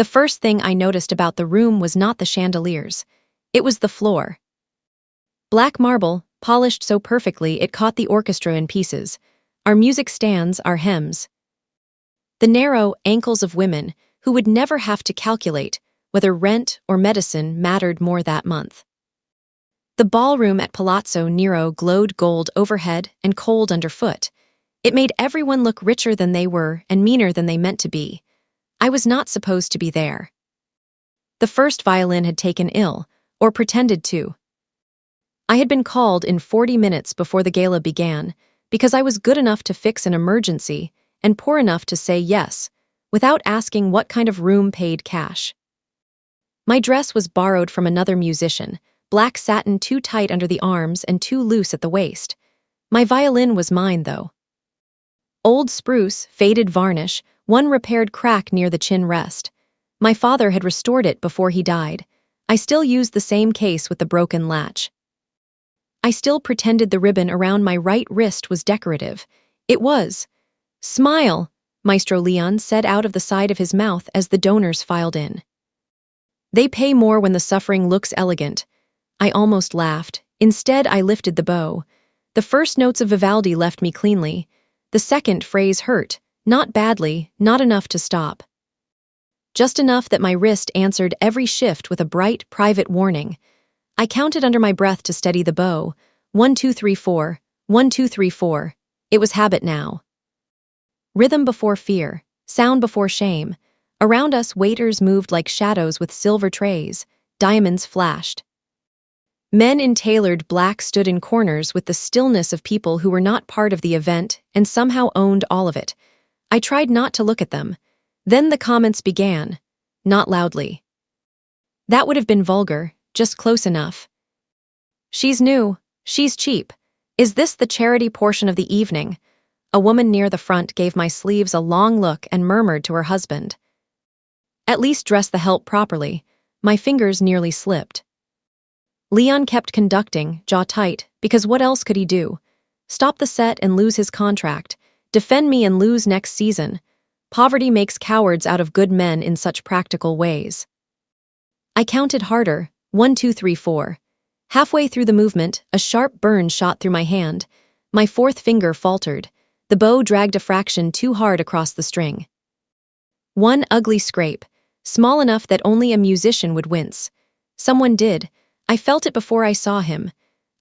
The first thing I noticed about the room was not the chandeliers. It was the floor. Black marble, polished so perfectly it caught the orchestra in pieces. Our music stands, our hems. The narrow ankles of women who would never have to calculate whether rent or medicine mattered more that month. The ballroom at Palazzo Nero glowed gold overhead and cold underfoot. It made everyone look richer than they were and meaner than they meant to be. I was not supposed to be there. The first violin had taken ill, or pretended to. I had been called in 40 minutes before the gala began because I was good enough to fix an emergency and poor enough to say yes, without asking what kind of room paid cash. My dress was borrowed from another musician, black satin too tight under the arms and too loose at the waist. My violin was mine, though. Old spruce, faded varnish, one repaired crack near the chin rest. My father had restored it before he died. I still used the same case with the broken latch. I still pretended the ribbon around my right wrist was decorative. It was. "Smile," Maestro Leon said out of the side of his mouth as the donors filed in. "They pay more when the suffering looks elegant." I almost laughed. Instead, I lifted the bow. The first notes of Vivaldi left me cleanly. The second phrase hurt, not badly, not enough to stop. Just enough that my wrist answered every shift with a bright, private warning. I counted under my breath to steady the bow. 1, 2, 3, 4. 1, 2, 3, 4. It was habit now. Rhythm before fear, sound before shame. Around us, waiters moved like shadows with silver trays. Diamonds flashed. Men in tailored black stood in corners with the stillness of people who were not part of the event and somehow owned all of it. I tried not to look at them. Then the comments began, not loudly. That would have been vulgar, just close enough. "She's new. She's cheap. Is this the charity portion of the evening?" A woman near the front gave my sleeves a long look and murmured to her husband. "At least dress the help properly." My fingers nearly slipped. Leon kept conducting, jaw tight, because what else could he do? Stop the set and lose his contract. Defend me and lose next season. Poverty makes cowards out of good men in such practical ways. I counted harder. 1, 2, 3, 4. Halfway through the movement, a sharp burn shot through my hand. My fourth finger faltered. The bow dragged a fraction too hard across the string. One ugly scrape, small enough that only a musician would wince. Someone did. I felt it before I saw him.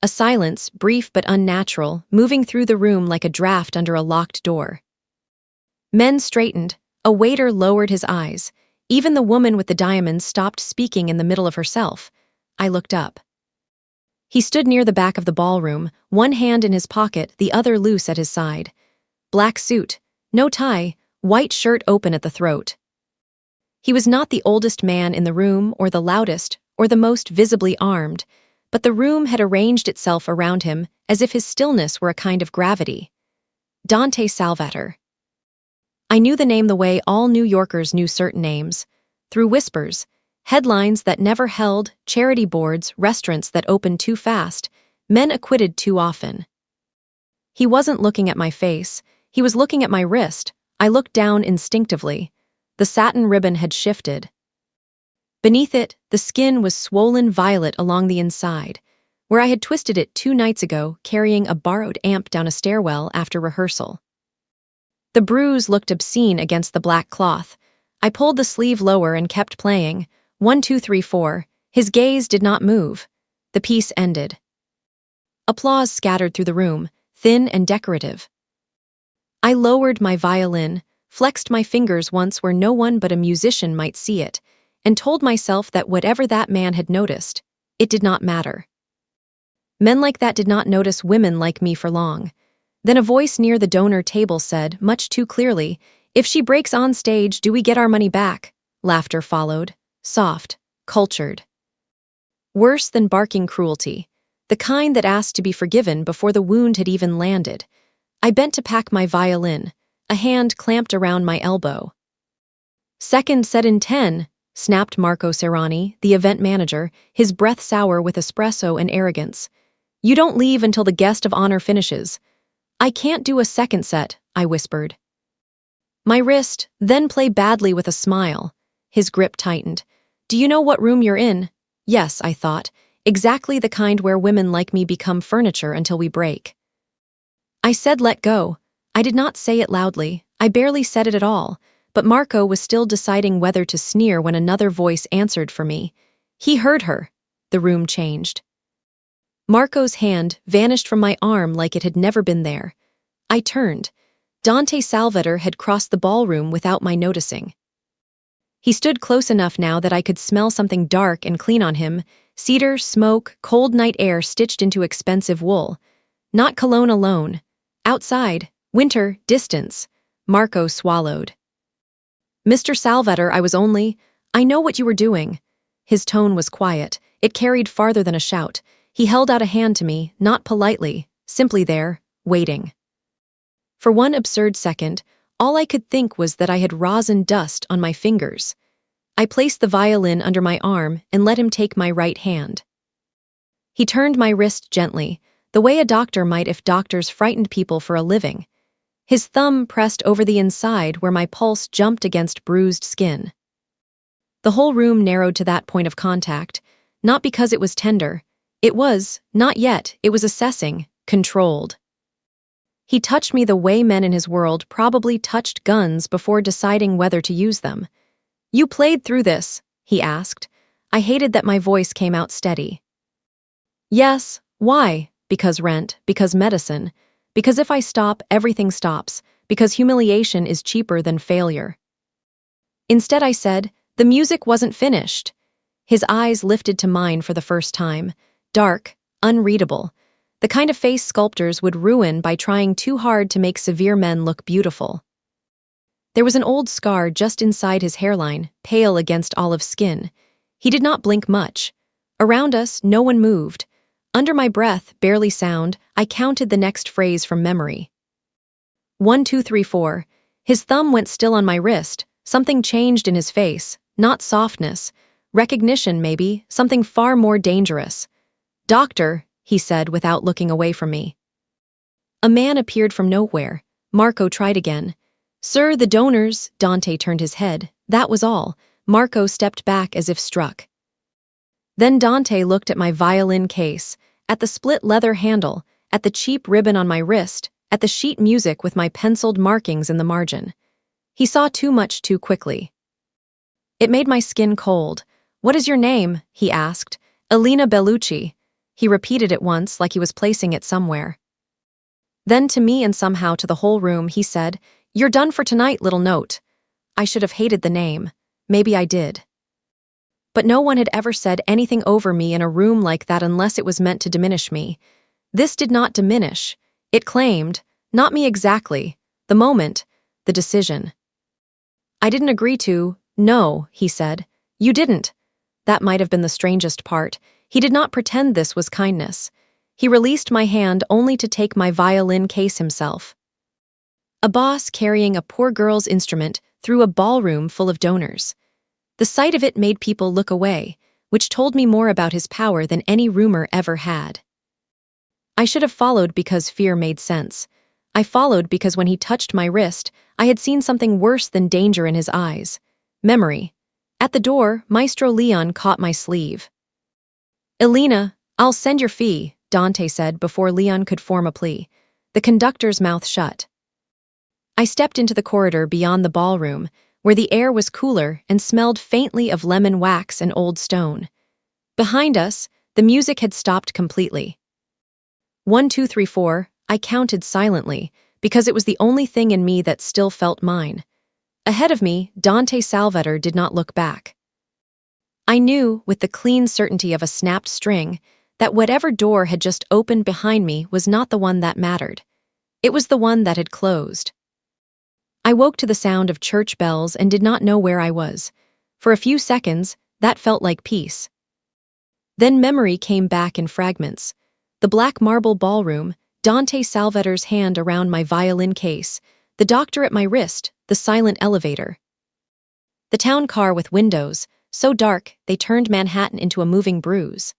A silence, brief but unnatural, moving through the room like a draft under a locked door. Men straightened. A waiter lowered his eyes. Even the woman with the diamonds stopped speaking in the middle of herself. I looked up. He stood near the back of the ballroom, one hand in his pocket, the other loose at his side. Black suit, no tie, white shirt open at the throat. He was not the oldest man in the room or the loudest or the most visibly armed, but the room had arranged itself around him as if his stillness were a kind of gravity. Dante Salvator. I knew the name the way all New Yorkers knew certain names, through whispers, headlines that never held, charity boards, restaurants that opened too fast, men acquitted too often. He wasn't looking at my face, he was looking at my wrist. I looked down instinctively. The satin ribbon had shifted. Beneath it, the skin was swollen violet along the inside, where I had twisted it 2 nights ago carrying a borrowed amp down a stairwell after rehearsal. The bruise looked obscene against the black cloth. I pulled the sleeve lower and kept playing. 1, 2, 3, 4. His gaze did not move. The piece ended. Applause scattered through the room, thin and decorative. I lowered my violin, flexed my fingers once where no one but a musician might see it, and told myself that whatever that man had noticed, it did not matter. Men like that did not notice women like me for long. Then a voice near the donor table said, much too clearly, "If she breaks on stage, do we get our money back?" Laughter followed, soft, cultured. Worse than barking cruelty, the kind that asked to be forgiven before the wound had even landed. I bent to pack my violin, a hand clamped around my elbow. "Second set in 10, snapped Marco Serrani, the event manager, his breath sour with espresso and arrogance. "You don't leave until the guest of honor finishes." "I can't do a second set," I whispered. My wrist, then play badly with a smile. His grip tightened. Do you know what room you're in? Yes, I thought. Exactly the kind where women like me become furniture until we break. I said let go. I did not say it loudly. I barely said it at all. But Marco was still deciding whether to sneer when another voice answered for me. He heard her. The room changed. Marco's hand vanished from my arm like it had never been there. I turned. Dante Salvator had crossed the ballroom without my noticing. He stood close enough now that I could smell something dark and clean on him, cedar, smoke, cold night air stitched into expensive wool. Not cologne alone. Outside, winter, distance. Marco swallowed. Mr. Salvator, I know what you were doing. His tone was quiet. It carried farther than a shout. He held out a hand to me, not politely, simply there, waiting. For one absurd second, all I could think was that I had rosin dust on my fingers. I placed the violin under my arm and let him take my right hand. He turned my wrist gently, the way a doctor might if doctors frightened people for a living. His thumb pressed over the inside where my pulse jumped against bruised skin. The whole room narrowed to that point of contact, not because it was tender. It was, not yet, it was assessing, controlled. He touched me the way men in his world probably touched guns before deciding whether to use them. You played through this, he asked. I hated that my voice came out steady. Yes, why? Because rent, because medicine, because if I stop, everything stops, because humiliation is cheaper than failure. Instead I said, the music wasn't finished. His eyes lifted to mine for the first time, dark, unreadable, the kind of face sculptors would ruin by trying too hard to make severe men look beautiful. There was an old scar just inside his hairline, pale against olive skin. He did not blink much. Around us, no one moved. Under my breath, barely sound, I counted the next phrase from memory. 1, 2, 3, 4. His thumb went still on my wrist. Something changed in his face, not softness. Recognition, maybe, something far more dangerous. Doctor, he said without looking away from me. A man appeared from nowhere. Marco tried again. Sir, the donors, Dante turned his head. That was all. Marco stepped back as if struck. Then Dante looked at my violin case, at the split leather handle, at the cheap ribbon on my wrist, at the sheet music with my penciled markings in the margin. He saw too much too quickly. It made my skin cold. What is your name? He asked. Elena Bellucci. He repeated it once like he was placing it somewhere. Then to me and somehow to the whole room he said, You're done for tonight, little note. I should have hated the name. Maybe I did. But no one had ever said anything over me in a room like that unless it was meant to diminish me. This did not diminish. It claimed, not me exactly, the moment, the decision. I didn't agree to, no, he said. You didn't. That might have been the strangest part. He did not pretend this was kindness. He released my hand only to take my violin case himself. A boss carrying a poor girl's instrument through a ballroom full of donors. The sight of it made people look away, which told me more about his power than any rumor ever had. I should have followed because fear made sense. I followed because when he touched my wrist, I had seen something worse than danger in his eyes. Memory. At the door, Maestro Leon caught my sleeve. Elena, I'll send your fee, Dante said before Leon could form a plea. The conductor's mouth shut. I stepped into the corridor beyond the ballroom, where the air was cooler and smelled faintly of lemon wax and old stone. Behind us, the music had stopped completely. 1, 2, 3, 4, I counted silently, because it was the only thing in me that still felt mine. Ahead of me, Dante Salvator did not look back. I knew, with the clean certainty of a snapped string, that whatever door had just opened behind me was not the one that mattered. It was the one that had closed. I woke to the sound of church bells and did not know where I was. For a few seconds, that felt like peace. Then memory came back in fragments. The black marble ballroom, Dante Salvator's hand around my violin case, the doctor at my wrist, the silent elevator. The town car with windows, so dark they turned Manhattan into a moving bruise.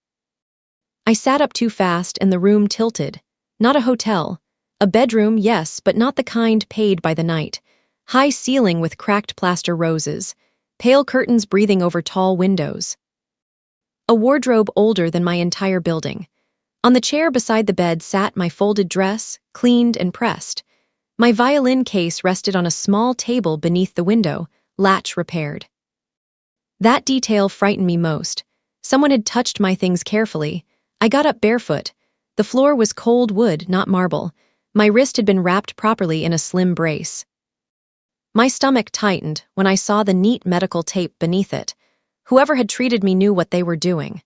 I sat up too fast and the room tilted. Not a hotel. A bedroom, yes, but not the kind paid by the night. High ceiling with cracked plaster roses. pale curtains breathing over tall windows. A wardrobe older than my entire building. On the chair beside the bed sat my folded dress, cleaned and pressed. My violin case rested on a small table beneath the window, latch repaired. That detail frightened me most. Someone had touched my things carefully. I got up barefoot. The floor was cold wood, not marble. My wrist had been wrapped properly in a slim brace. My stomach tightened when I saw the neat medical tape beneath it. Whoever had treated me knew what they were doing.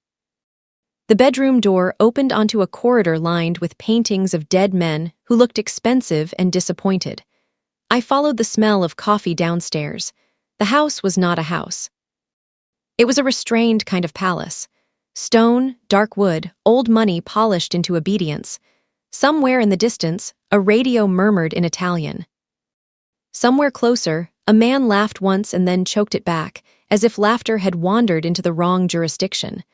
The bedroom door opened onto a corridor lined with paintings of dead men who looked expensive and disappointed. I followed the smell of coffee downstairs. The house was not a house. It was a restrained kind of palace. Stone, dark wood, old money polished into obedience. Somewhere in the distance, a radio murmured in Italian. Somewhere closer, a man laughed once and then choked it back, as if laughter had wandered into the wrong jurisdiction.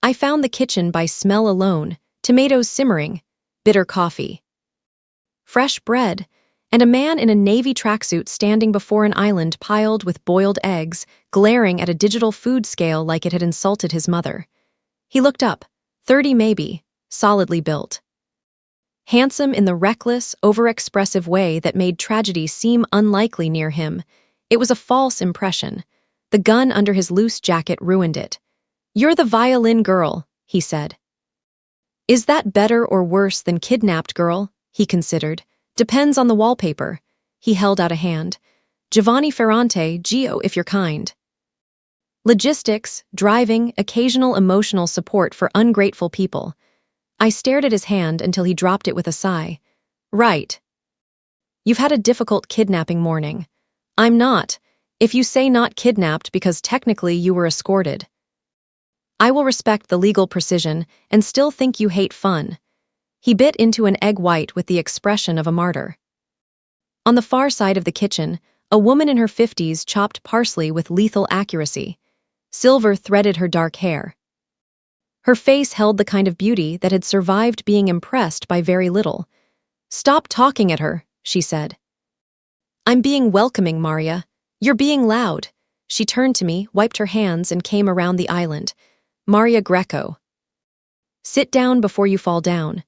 I found the kitchen by smell alone, tomatoes simmering, bitter coffee, fresh bread, and a man in a navy tracksuit standing before an island piled with boiled eggs, glaring at a digital food scale like it had insulted his mother. He looked up, 30 maybe, solidly built. Handsome in the reckless, overexpressive way that made tragedy seem unlikely near him. It was a false impression. The gun under his loose jacket ruined it. "You're the violin girl," he said. "Is that better or worse than kidnapped girl?" he considered. "Depends on the wallpaper." He held out a hand. "Giovanni Ferrante, Gio, if you're kind." Logistics, driving, occasional emotional support for ungrateful people. I stared at his hand until he dropped it with a sigh. "Right. You've had a difficult kidnapping morning." "I'm not. If you say not kidnapped because technically you were escorted. I will respect the legal precision and still think you hate fun." He bit into an egg white with the expression of a martyr. On the far side of the kitchen, a woman in her 50s chopped parsley with lethal accuracy. Silver threaded her dark hair. Her face held the kind of beauty that had survived being impressed by very little. "Stop talking at her," she said. "I'm being welcoming, Maria. You're being loud." She turned to me, wiped her hands, and came around the island. "Maria Greco. Sit down before you fall down."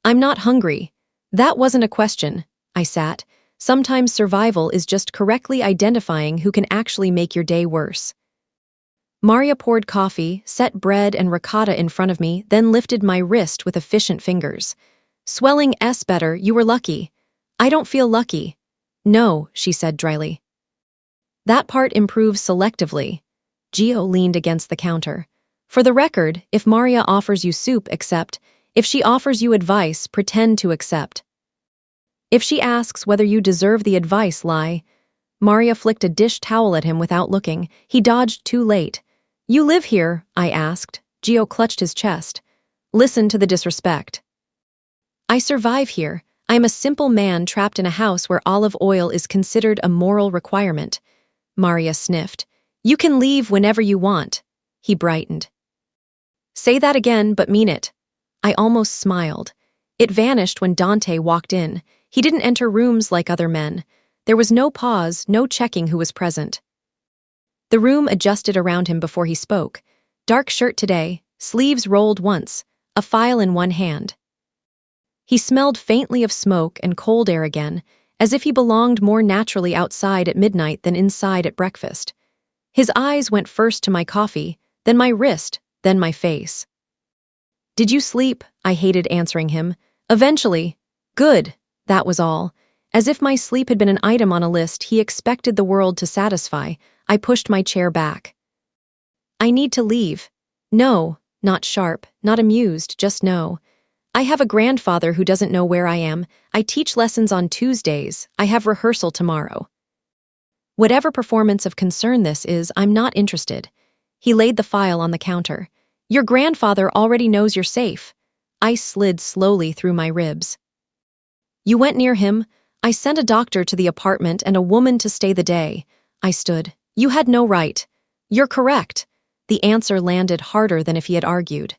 "I'm not hungry." "That wasn't a question." I sat. Sometimes survival is just correctly identifying who can actually make your day worse. Maria poured coffee, set bread and ricotta in front of me, then lifted my wrist with efficient fingers. "Swelling S better, you were lucky." "I don't feel lucky." "No," she said dryly. "That part improves selectively." Gio leaned against the counter. "For the record, if Maria offers you soup, accept. If she offers you advice, pretend to accept. If she asks whether you deserve the advice, lie." Maria flicked a dish towel at him without looking. He dodged too late. "You live here?" I asked. Gio clutched his chest. "Listen to the disrespect." "I survive here. I am a simple man trapped in a house where olive oil is considered a moral requirement." Maria sniffed. "You can leave whenever you want." He brightened. "Say that again, but mean it." I almost smiled. It vanished when Dante walked in. He didn't enter rooms like other men. There was no pause, no checking who was present. The room adjusted around him before he spoke. Dark shirt today, sleeves rolled once, a file in one hand. He smelled faintly of smoke and cold air again, as if he belonged more naturally outside at midnight than inside at breakfast. His eyes went first to my coffee, then my wrist, then my face. "Did you sleep?" I hated answering him. "Eventually." "Good." That was all. As if my sleep had been an item on a list he expected the world to satisfy, I pushed my chair back. "I need to leave." "No." Not sharp, not amused, just no. "I have a grandfather who doesn't know where I am. I teach lessons on Tuesdays. I have rehearsal tomorrow. Whatever performance of concern this is, I'm not interested." He laid the file on the counter. "Your grandfather already knows you're safe." Ice slid slowly through my ribs. "You went near him?" "I sent a doctor to the apartment and a woman to stay the day." I stood. "You had no right." "You're correct." The answer landed harder than if he had argued.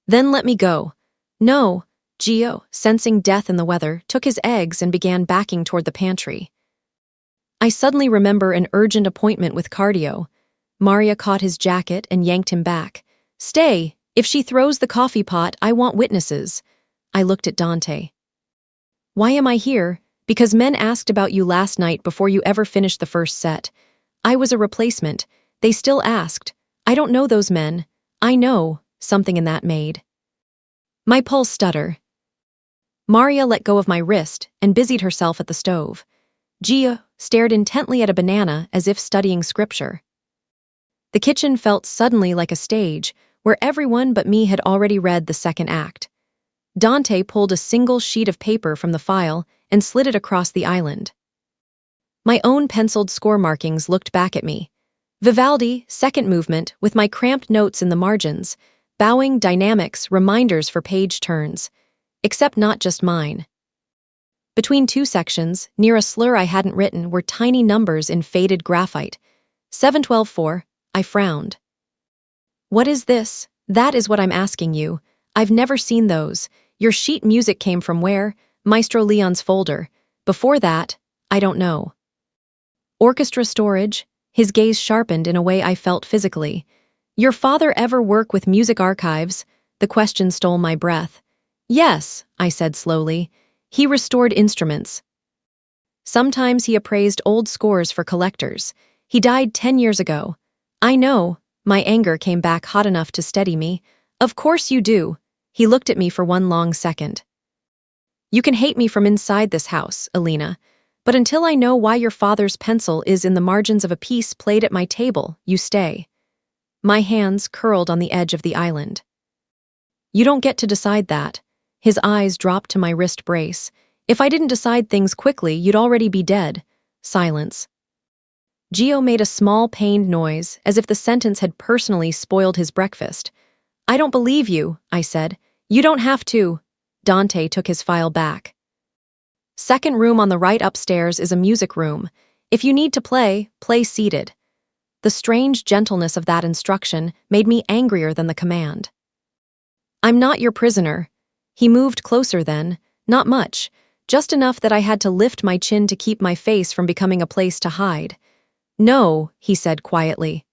"Then let me go." "No." Gio, sensing death in the weather, took his eggs and began backing toward the pantry. I suddenly remember an urgent appointment with cardio. Maria caught his jacket and yanked him back. Stay! If she throws the coffee pot, I want witnesses. I looked at Dante. Why am I here? Because men asked about you last night before you ever finished the first set. I was a replacement. They still asked. I don't know those men. I know, something in that made my pulse stutter. Maria let go of my wrist and busied herself at the stove. Gia stared intently at a banana as if studying scripture. The kitchen felt suddenly like a stage where everyone but me had already read the second act. Dante pulled a single sheet of paper from the file and slid it across the island. My own penciled score markings looked back at me. Vivaldi, second movement, with my cramped notes in the margins, bowing dynamics, reminders for page turns. Except not just mine. Between two sections, near a slur I hadn't written, were tiny numbers in faded graphite. 712-4, I frowned. What is this? That is what I'm asking you. I've never seen those. Your sheet music came from where? Maestro Leon's folder. Before that, I don't know. Orchestra storage? His gaze sharpened in a way I felt physically. Your father ever work with music archives? The question stole my breath. Yes, I said slowly. He restored instruments. Sometimes he appraised old scores for collectors. He died 10 years ago. I know. My anger came back hot enough to steady me. Of course you do. He looked at me for one long second. You can hate me from inside this house, Alina, but until I know why your father's pencil is in the margins of a piece played at my table, you stay. My hands curled on the edge of the island. You don't get to decide that. His eyes dropped to my wrist brace. If I didn't decide things quickly, you'd already be dead. Silence. Gio made a small pained noise, as if the sentence had personally spoiled his breakfast. I don't believe you, I said. You don't have to. Dante took his file back. Second room on the right upstairs is a music room. If you need to play, play seated. The strange gentleness of that instruction made me angrier than the command. I'm not your prisoner. He moved closer then, not much, just enough that I had to lift my chin to keep my face from becoming a place to hide. No, he said quietly.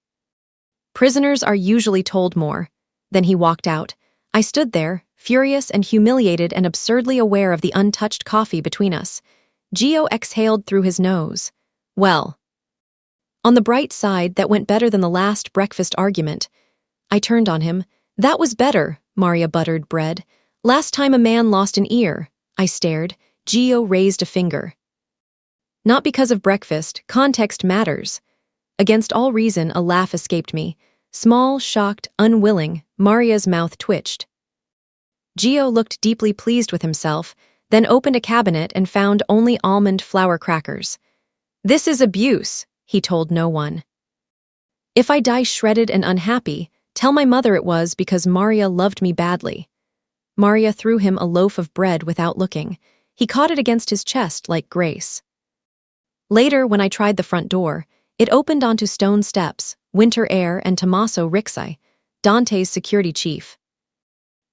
Prisoners are usually told more. Then he walked out. I stood there, furious and humiliated and absurdly aware of the untouched coffee between us. Gio exhaled through his nose. Well. On the bright side, that went better than the last breakfast argument. I turned on him. That was better, Maria buttered bread. Last time a man lost an ear. I stared. Gio raised a finger. Not because of breakfast, context matters. Against all reason, a laugh escaped me. Small, shocked, unwilling, Maria's mouth twitched. Gio looked deeply pleased with himself, then opened a cabinet and found only almond flour crackers. This is abuse, he told no one. If I die shredded and unhappy, tell my mother it was because Maria loved me badly. Maria threw him a loaf of bread without looking. He caught it against his chest like grace. Later, when I tried the front door, it opened onto stone steps, winter air, and Tommaso Rixai, Dante's security chief.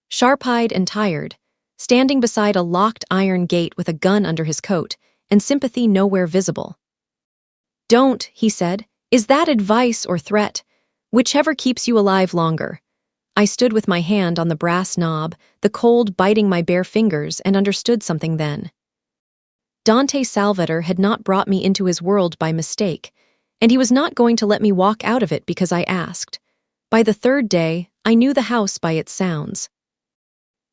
Sharp-eyed and tired, standing beside a locked iron gate with a gun under his coat, and sympathy nowhere visible. Don't, he said. Is that advice or threat? Whichever keeps you alive longer. I stood with my hand on the brass knob, the cold biting my bare fingers, and understood something then. Dante Salvator had not brought me into his world by mistake, and he was not going to let me walk out of it because I asked. By the third day, I knew the house by its sounds.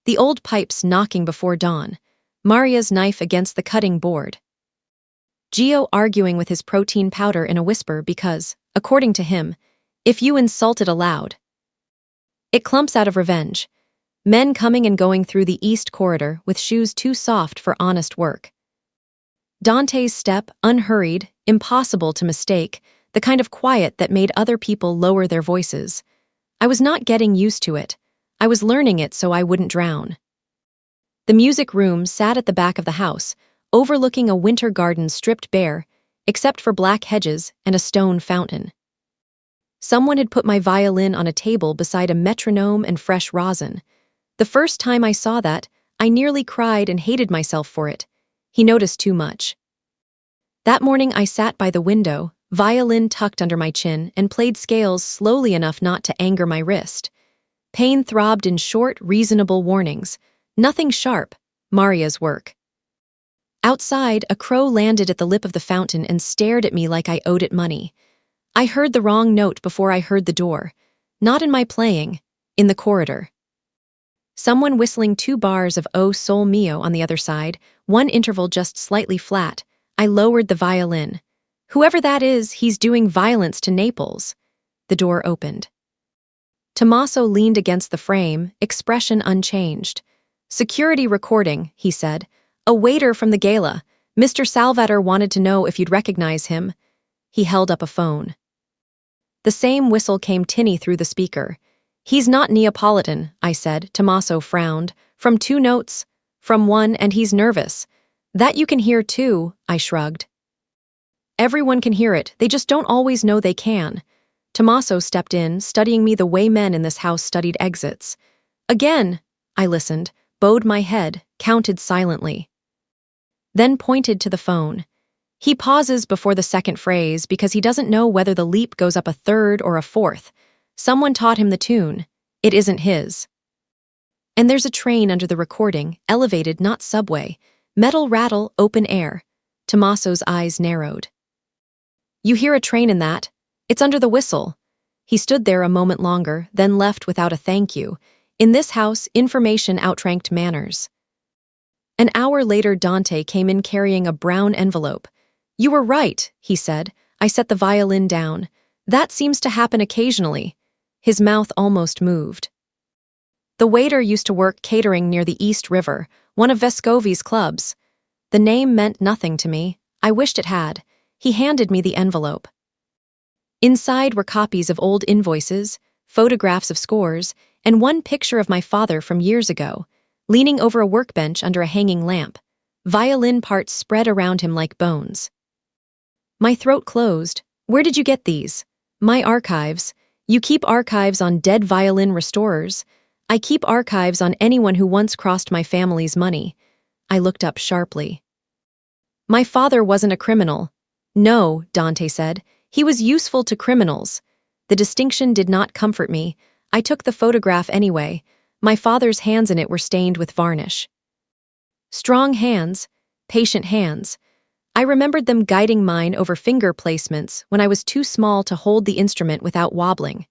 The old pipes knocking before dawn, Maria's knife against the cutting board. Gio arguing with his protein powder in a whisper because, according to him, if you insult it aloud, it clumps out of revenge. Men coming and going through the east corridor with shoes too soft for honest work. Dante's step, unhurried, impossible to mistake, the kind of quiet that made other people lower their voices. I was not getting used to it. I was learning it so I wouldn't drown. The music room sat at the back of the house, overlooking a winter garden stripped bare, except for black hedges and a stone fountain. Someone had put my violin on a table beside a metronome and fresh rosin. The first time I saw that, I nearly cried and hated myself for it. He noticed too much. That morning I sat by the window, violin tucked under my chin, and played scales slowly enough not to anger my wrist. Pain throbbed in short, reasonable warnings. Nothing sharp. Maria's work. Outside, a crow landed at the lip of the fountain and stared at me like I owed it money. I heard the wrong note before I heard the door. Not in my playing, in the corridor. Someone whistling 2 bars of O Sol Mio on the other side, one interval just slightly flat. I lowered the violin. Whoever that is, he's doing violence to Naples. The door opened. Tommaso leaned against the frame, expression unchanged. "Security recording," he said. "A waiter from the gala. Mr. Salvator wanted to know if you'd recognize him." He held up a phone. The same whistle came tinny through the speaker. "He's not Neapolitan," I said. Tommaso frowned. "From 2 notes? From 1, and he's nervous." "That you can hear too," I shrugged. "Everyone can hear it, they just don't always know they can." Tommaso stepped in, studying me the way men in this house studied exits. "Again," I listened, bowed my head, counted silently. Then pointed to the phone. He pauses before the second phrase because he doesn't know whether the leap goes up a third or a fourth. Someone taught him the tune. It isn't his. And there's a train under the recording, elevated, not subway. Metal rattle, open air. Tommaso's eyes narrowed. "You hear a train in that? It's under the whistle." He stood there a moment longer, then left without a thank you. In this house, information outranked manners. An hour later, Dante came in carrying a brown envelope. "You were right," he said. I set the violin down. "That seems to happen occasionally." His mouth almost moved. "The waiter used to work catering near the East River, one of Vescovi's clubs." The name meant nothing to me. I wished it had. He handed me the envelope. Inside were copies of old invoices, photographs of scores, and one picture of my father from years ago, leaning over a workbench under a hanging lamp, violin parts spread around him like bones. My throat closed. "Where did you get these?" "My archives." "You keep archives on dead violin restorers." "I keep archives on anyone who once crossed my family's money." I looked up sharply. "My father wasn't a criminal." "No," Dante said. "He was useful to criminals." The distinction did not comfort me. I took the photograph anyway. My father's hands in it were stained with varnish. Strong hands, patient hands. I remembered them guiding mine over finger placements when I was too small to hold the instrument without wobbling.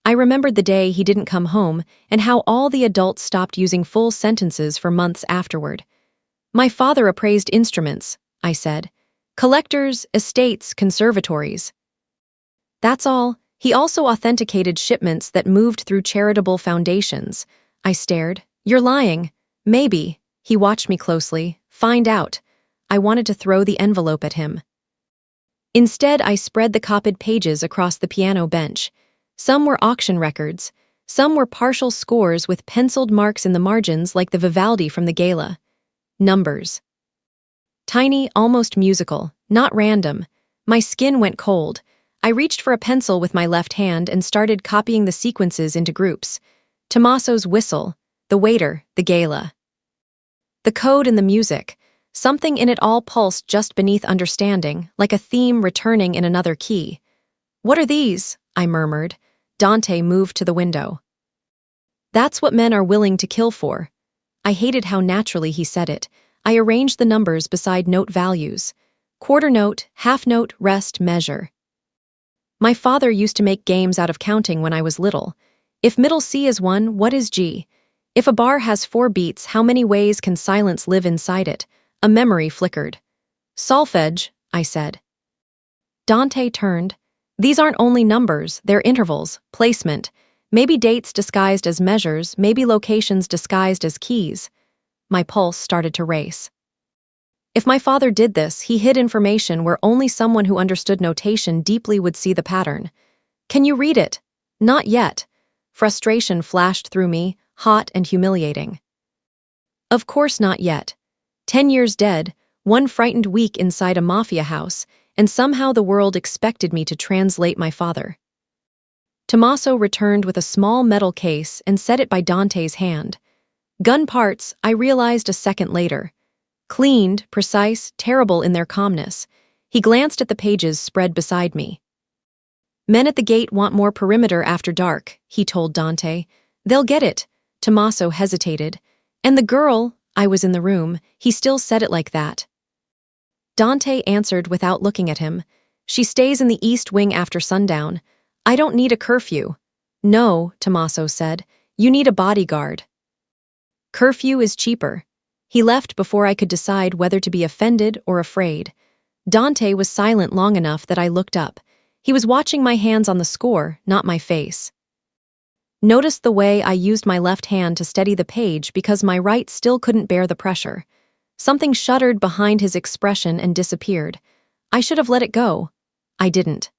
I remembered the day he didn't come home and how all the adults stopped using full sentences for months afterward. "My father appraised instruments," I said. "Collectors, estates, conservatories." "That's all. He also authenticated shipments that moved through charitable foundations." I stared. "You're lying." "Maybe." He watched me closely. "Find out." I wanted to throw the envelope at him. Instead, I spread the copied pages across the piano bench. Some were auction records. Some were partial scores with penciled marks in the margins like the Vivaldi from the gala. Numbers. Tiny, almost musical, not random. My skin went cold. I reached for a pencil with my left hand and started copying the sequences into groups. Tommaso's whistle, the waiter, the gala. The code in the music. Something in it all pulsed just beneath understanding, like a theme returning in another key. "What are these?" I murmured. Dante moved to the window. "That's what men are willing to kill for." I hated how naturally he said it. I arranged the numbers beside note values. Quarter note, half note, rest, measure. My father used to make games out of counting when I was little. If middle C is 1, what is G? If a bar has 4 beats, how many ways can silence live inside it? A memory flickered. "Solfege," I said. Dante turned. "These aren't only numbers, they're intervals, placement. Maybe dates disguised as measures, maybe locations disguised as keys." My pulse started to race. If my father did this, he hid information where only someone who understood notation deeply would see the pattern. "Can you read it?" "Not yet." Frustration flashed through me, hot and humiliating. Of course not yet. 10 years dead, one frightened week inside a mafia house, and somehow the world expected me to translate my father. Tommaso returned with a small metal case and set it by Dante's hand. Gun parts, I realized a second later. Cleaned, precise, terrible in their calmness. He glanced at the pages spread beside me. Men at the gate want more perimeter after dark, he told Dante. They'll get it. Tommaso hesitated. And the girl, I was in the room, he still said it like that. Dante answered without looking at him. She stays in the east wing after sundown. I don't need a curfew. No, Tommaso said. You need a bodyguard. Curfew is cheaper. He left before I could decide whether to be offended or afraid. Dante was silent long enough that I looked up. He was watching my hands on the score, not my face. Notice the way I used my left hand to steady the page because my right still couldn't bear the pressure. Something shuddered behind his expression and disappeared. I should have let it go. I didn't.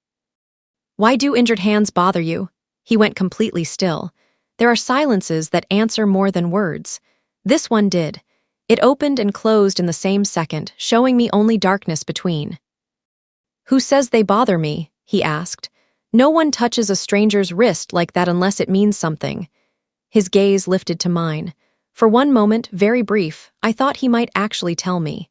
Why do injured hands bother you? He went completely still. There are silences that answer more than words. This one did. It opened and closed in the same second, showing me only darkness between. Who says they bother me? He asked. No one touches a stranger's wrist like that unless it means something. His gaze lifted to mine. For one moment, very brief, I thought he might actually tell me.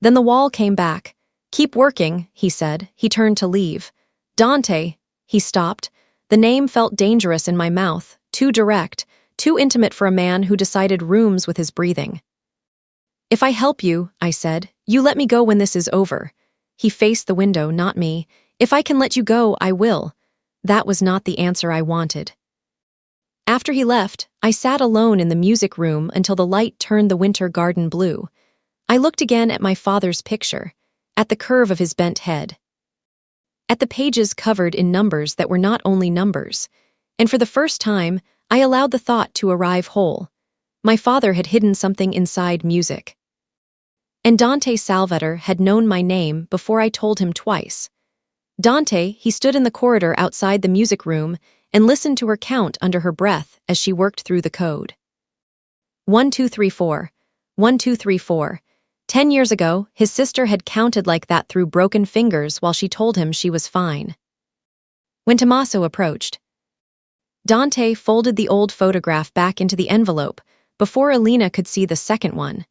Then the wall came back. Keep working, he said. He turned to leave. Dante, he stopped. The name felt dangerous in my mouth, too direct, too intimate for a man who decided rooms with his breathing. If I help you, I said, you let me go when this is over. He faced the window, not me. If I can let you go, I will. That was not the answer I wanted. After he left, I sat alone in the music room until the light turned the winter garden blue. I looked again at my father's picture, at the curve of his bent head, at the pages covered in numbers that were not only numbers, and for the first time, I allowed the thought to arrive whole. My father had hidden something inside music. And Dante Salvator had known my name before I told him twice. Dante, he stood in the corridor outside the music room and listened to her count under her breath as she worked through the code. 1, 2, 3, 4. 1, 2, 3, 4. 10 years ago, his sister had counted like that through broken fingers while she told him she was fine. When Tommaso approached, Dante folded the old photograph back into the envelope before Alina could see the second one.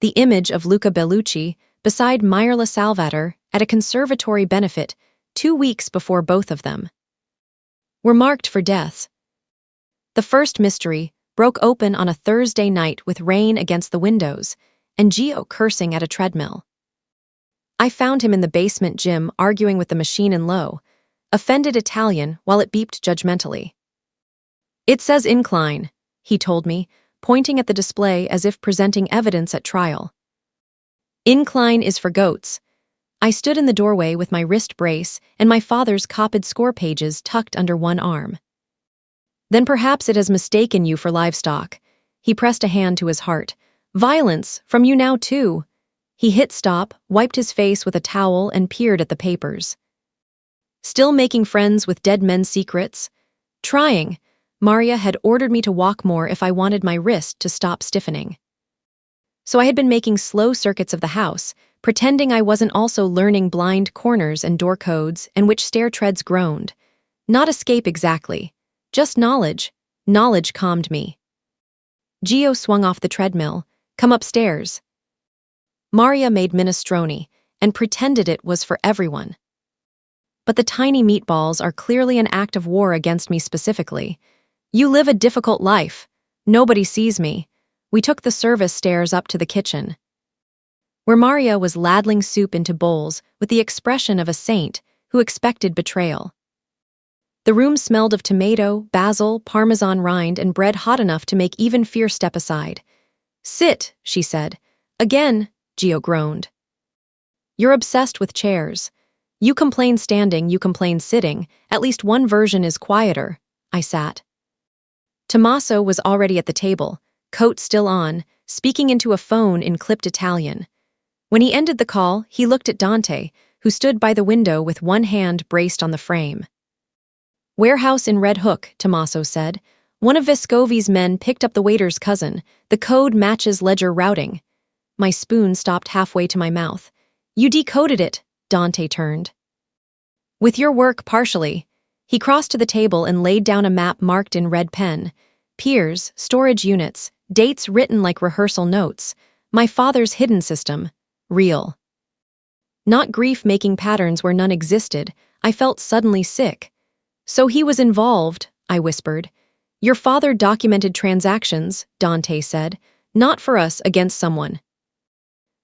The image of Luca Bellucci beside Mirla Salvator at a conservatory benefit 2 weeks before both of them were marked for deaths. The first mystery broke open on a Thursday night with rain against the windows and Gio cursing at a treadmill. I found him in the basement gym arguing with the machine in low, offended Italian while it beeped judgmentally. It says incline, he told me, pointing at the display as if presenting evidence at trial. Incline is for goats. I stood in the doorway with my wrist brace and my father's copied score pages tucked under one arm. Then perhaps it has mistaken you for livestock. He pressed a hand to his heart. Violence, from you now too. He hit stop, wiped his face with a towel and peered at the papers. Still making friends with dead men's secrets? Trying. Maria had ordered me to walk more if I wanted my wrist to stop stiffening. So I had been making slow circuits of the house, pretending I wasn't also learning blind corners and door codes and which stair treads groaned. Not escape exactly. Just knowledge. Knowledge calmed me. Gio swung off the treadmill. Come upstairs. Maria made minestrone and pretended it was for everyone. But the tiny meatballs are clearly an act of war against me specifically. You live a difficult life. Nobody sees me. We took the service stairs up to the kitchen, where Maria was ladling soup into bowls with the expression of a saint who expected betrayal. The room smelled of tomato, basil, parmesan rind, and bread hot enough to make even fear step aside. Sit, she said. Again, Gio groaned. You're obsessed with chairs. You complain standing, you complain sitting. At least one version is quieter. I sat. Tommaso was already at the table, coat still on, speaking into a phone in clipped Italian. When he ended the call, he looked at Dante, who stood by the window with one hand braced on the frame. Warehouse in Red Hook, Tommaso said. One of Vescovi's men picked up the waiter's cousin. The code matches ledger routing. My spoon stopped halfway to my mouth. You decoded it, Dante turned. With your work, partially. He crossed to the table and laid down a map marked in red pen. Piers, storage units, dates written like rehearsal notes. My father's hidden system. Real. Not grief-making patterns where none existed. I felt suddenly sick. So he was involved, I whispered. Your father documented transactions, Dante said. Not for us, against someone.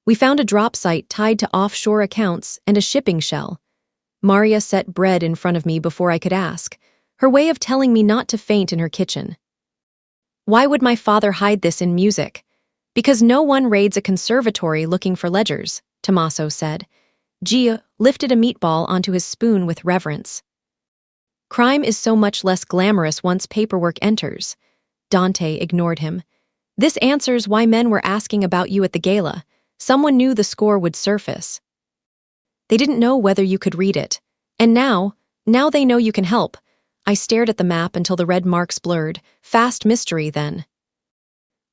We found a drop site tied to offshore accounts and a shipping shell. Maria set bread in front of me before I could ask, her way of telling me not to faint in her kitchen. Why would my father hide this in music? Because no one raids a conservatory looking for ledgers, Tommaso said. Gio lifted a meatball onto his spoon with reverence. Crime is so much less glamorous once paperwork enters. Dante ignored him. This answers why men were asking about you at the gala. Someone knew the score would surface. They didn't know whether you could read it. And now they know you can help. I stared at the map until the red marks blurred. Fast mystery, then.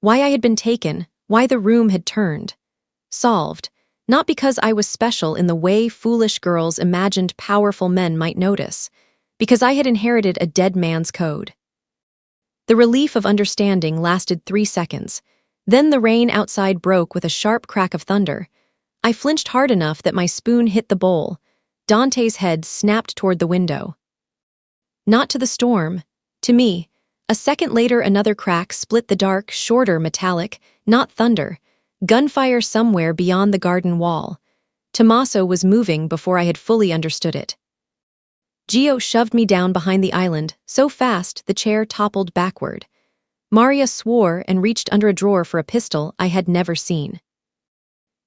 Why I had been taken, why the room had turned. Solved. Not because I was special in the way foolish girls imagined powerful men might notice. Because I had inherited a dead man's code. The relief of understanding lasted 3 seconds. Then the rain outside broke with a sharp crack of thunder. I flinched hard enough that my spoon hit the bowl. Dante's head snapped toward the window. Not to the storm. To me. A second later, another crack split the dark, shorter metallic, not thunder. Gunfire somewhere beyond the garden wall. Tommaso was moving before I had fully understood it. Gio shoved me down behind the island, so fast the chair toppled backward. Maria swore and reached under a drawer for a pistol I had never seen.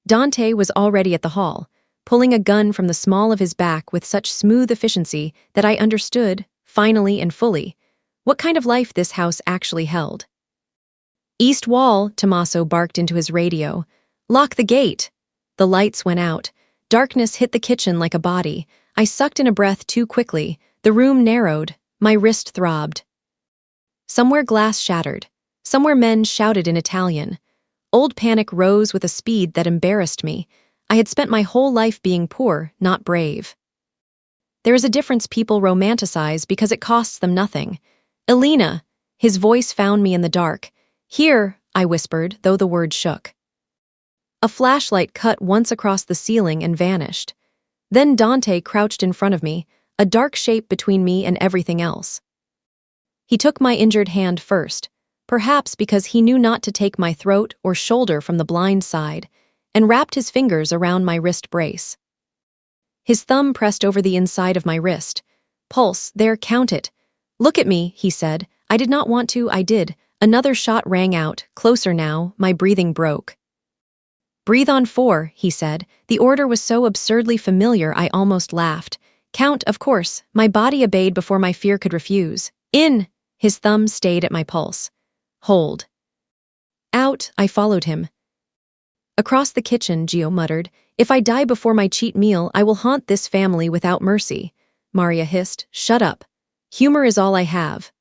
Dante was already at the hall, pulling a gun from the small of his back with such smooth efficiency that I understood, finally and fully, what kind of life this house actually held. East wall, Tommaso barked into his radio. Lock the gate. The lights went out. Darkness hit the kitchen like a body. I sucked in a breath too quickly. The room narrowed. My wrist throbbed. Somewhere glass shattered. Somewhere men shouted in Italian. Old panic rose with a speed that embarrassed me. I had spent my whole life being poor, not brave. There is a difference people romanticize because it costs them nothing. Elena, his voice found me in the dark. Here, I whispered, though the word shook. A flashlight cut once across the ceiling and vanished. Then Dante crouched in front of me, a dark shape between me and everything else. He took my injured hand first, perhaps because he knew not to take my throat or shoulder from the blind side, and wrapped his fingers around my wrist brace. His thumb pressed over the inside of my wrist. Pulse, there, count it. Look at me, he said. I did not want to, I did. Another shot rang out, closer now, my breathing broke. Breathe on 4, he said. The order was so absurdly familiar I almost laughed. Count, of course. My body obeyed before my fear could refuse. In. His thumb stayed at my pulse. Hold. Out, I followed him. Across the kitchen, Gio muttered. If I die before my cheat meal, I will haunt this family without mercy. Maria hissed. Shut up. Humor is all I have.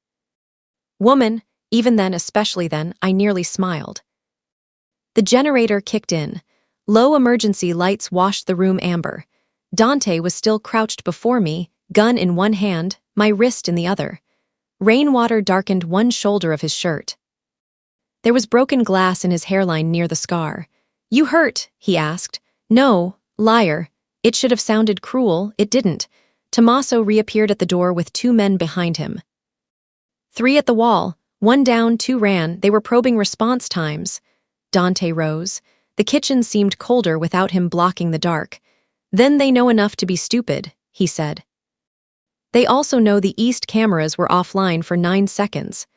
Woman, even then, especially then, I nearly smiled. The generator kicked in. Low emergency lights washed the room amber. Dante was still crouched before me, gun in one hand, my wrist in the other. Rainwater darkened one shoulder of his shirt. There was broken glass in his hairline near the scar. You hurt, he asked. No, liar. It should have sounded cruel, it didn't. Tommaso reappeared at the door with 2 men behind him. 3 at the wall, 1 down, 2 ran, they were probing response times. Dante rose. The kitchen seemed colder without him blocking the dark. Then they know enough to be stupid, he said. They also know the East cameras were offline for 9 seconds.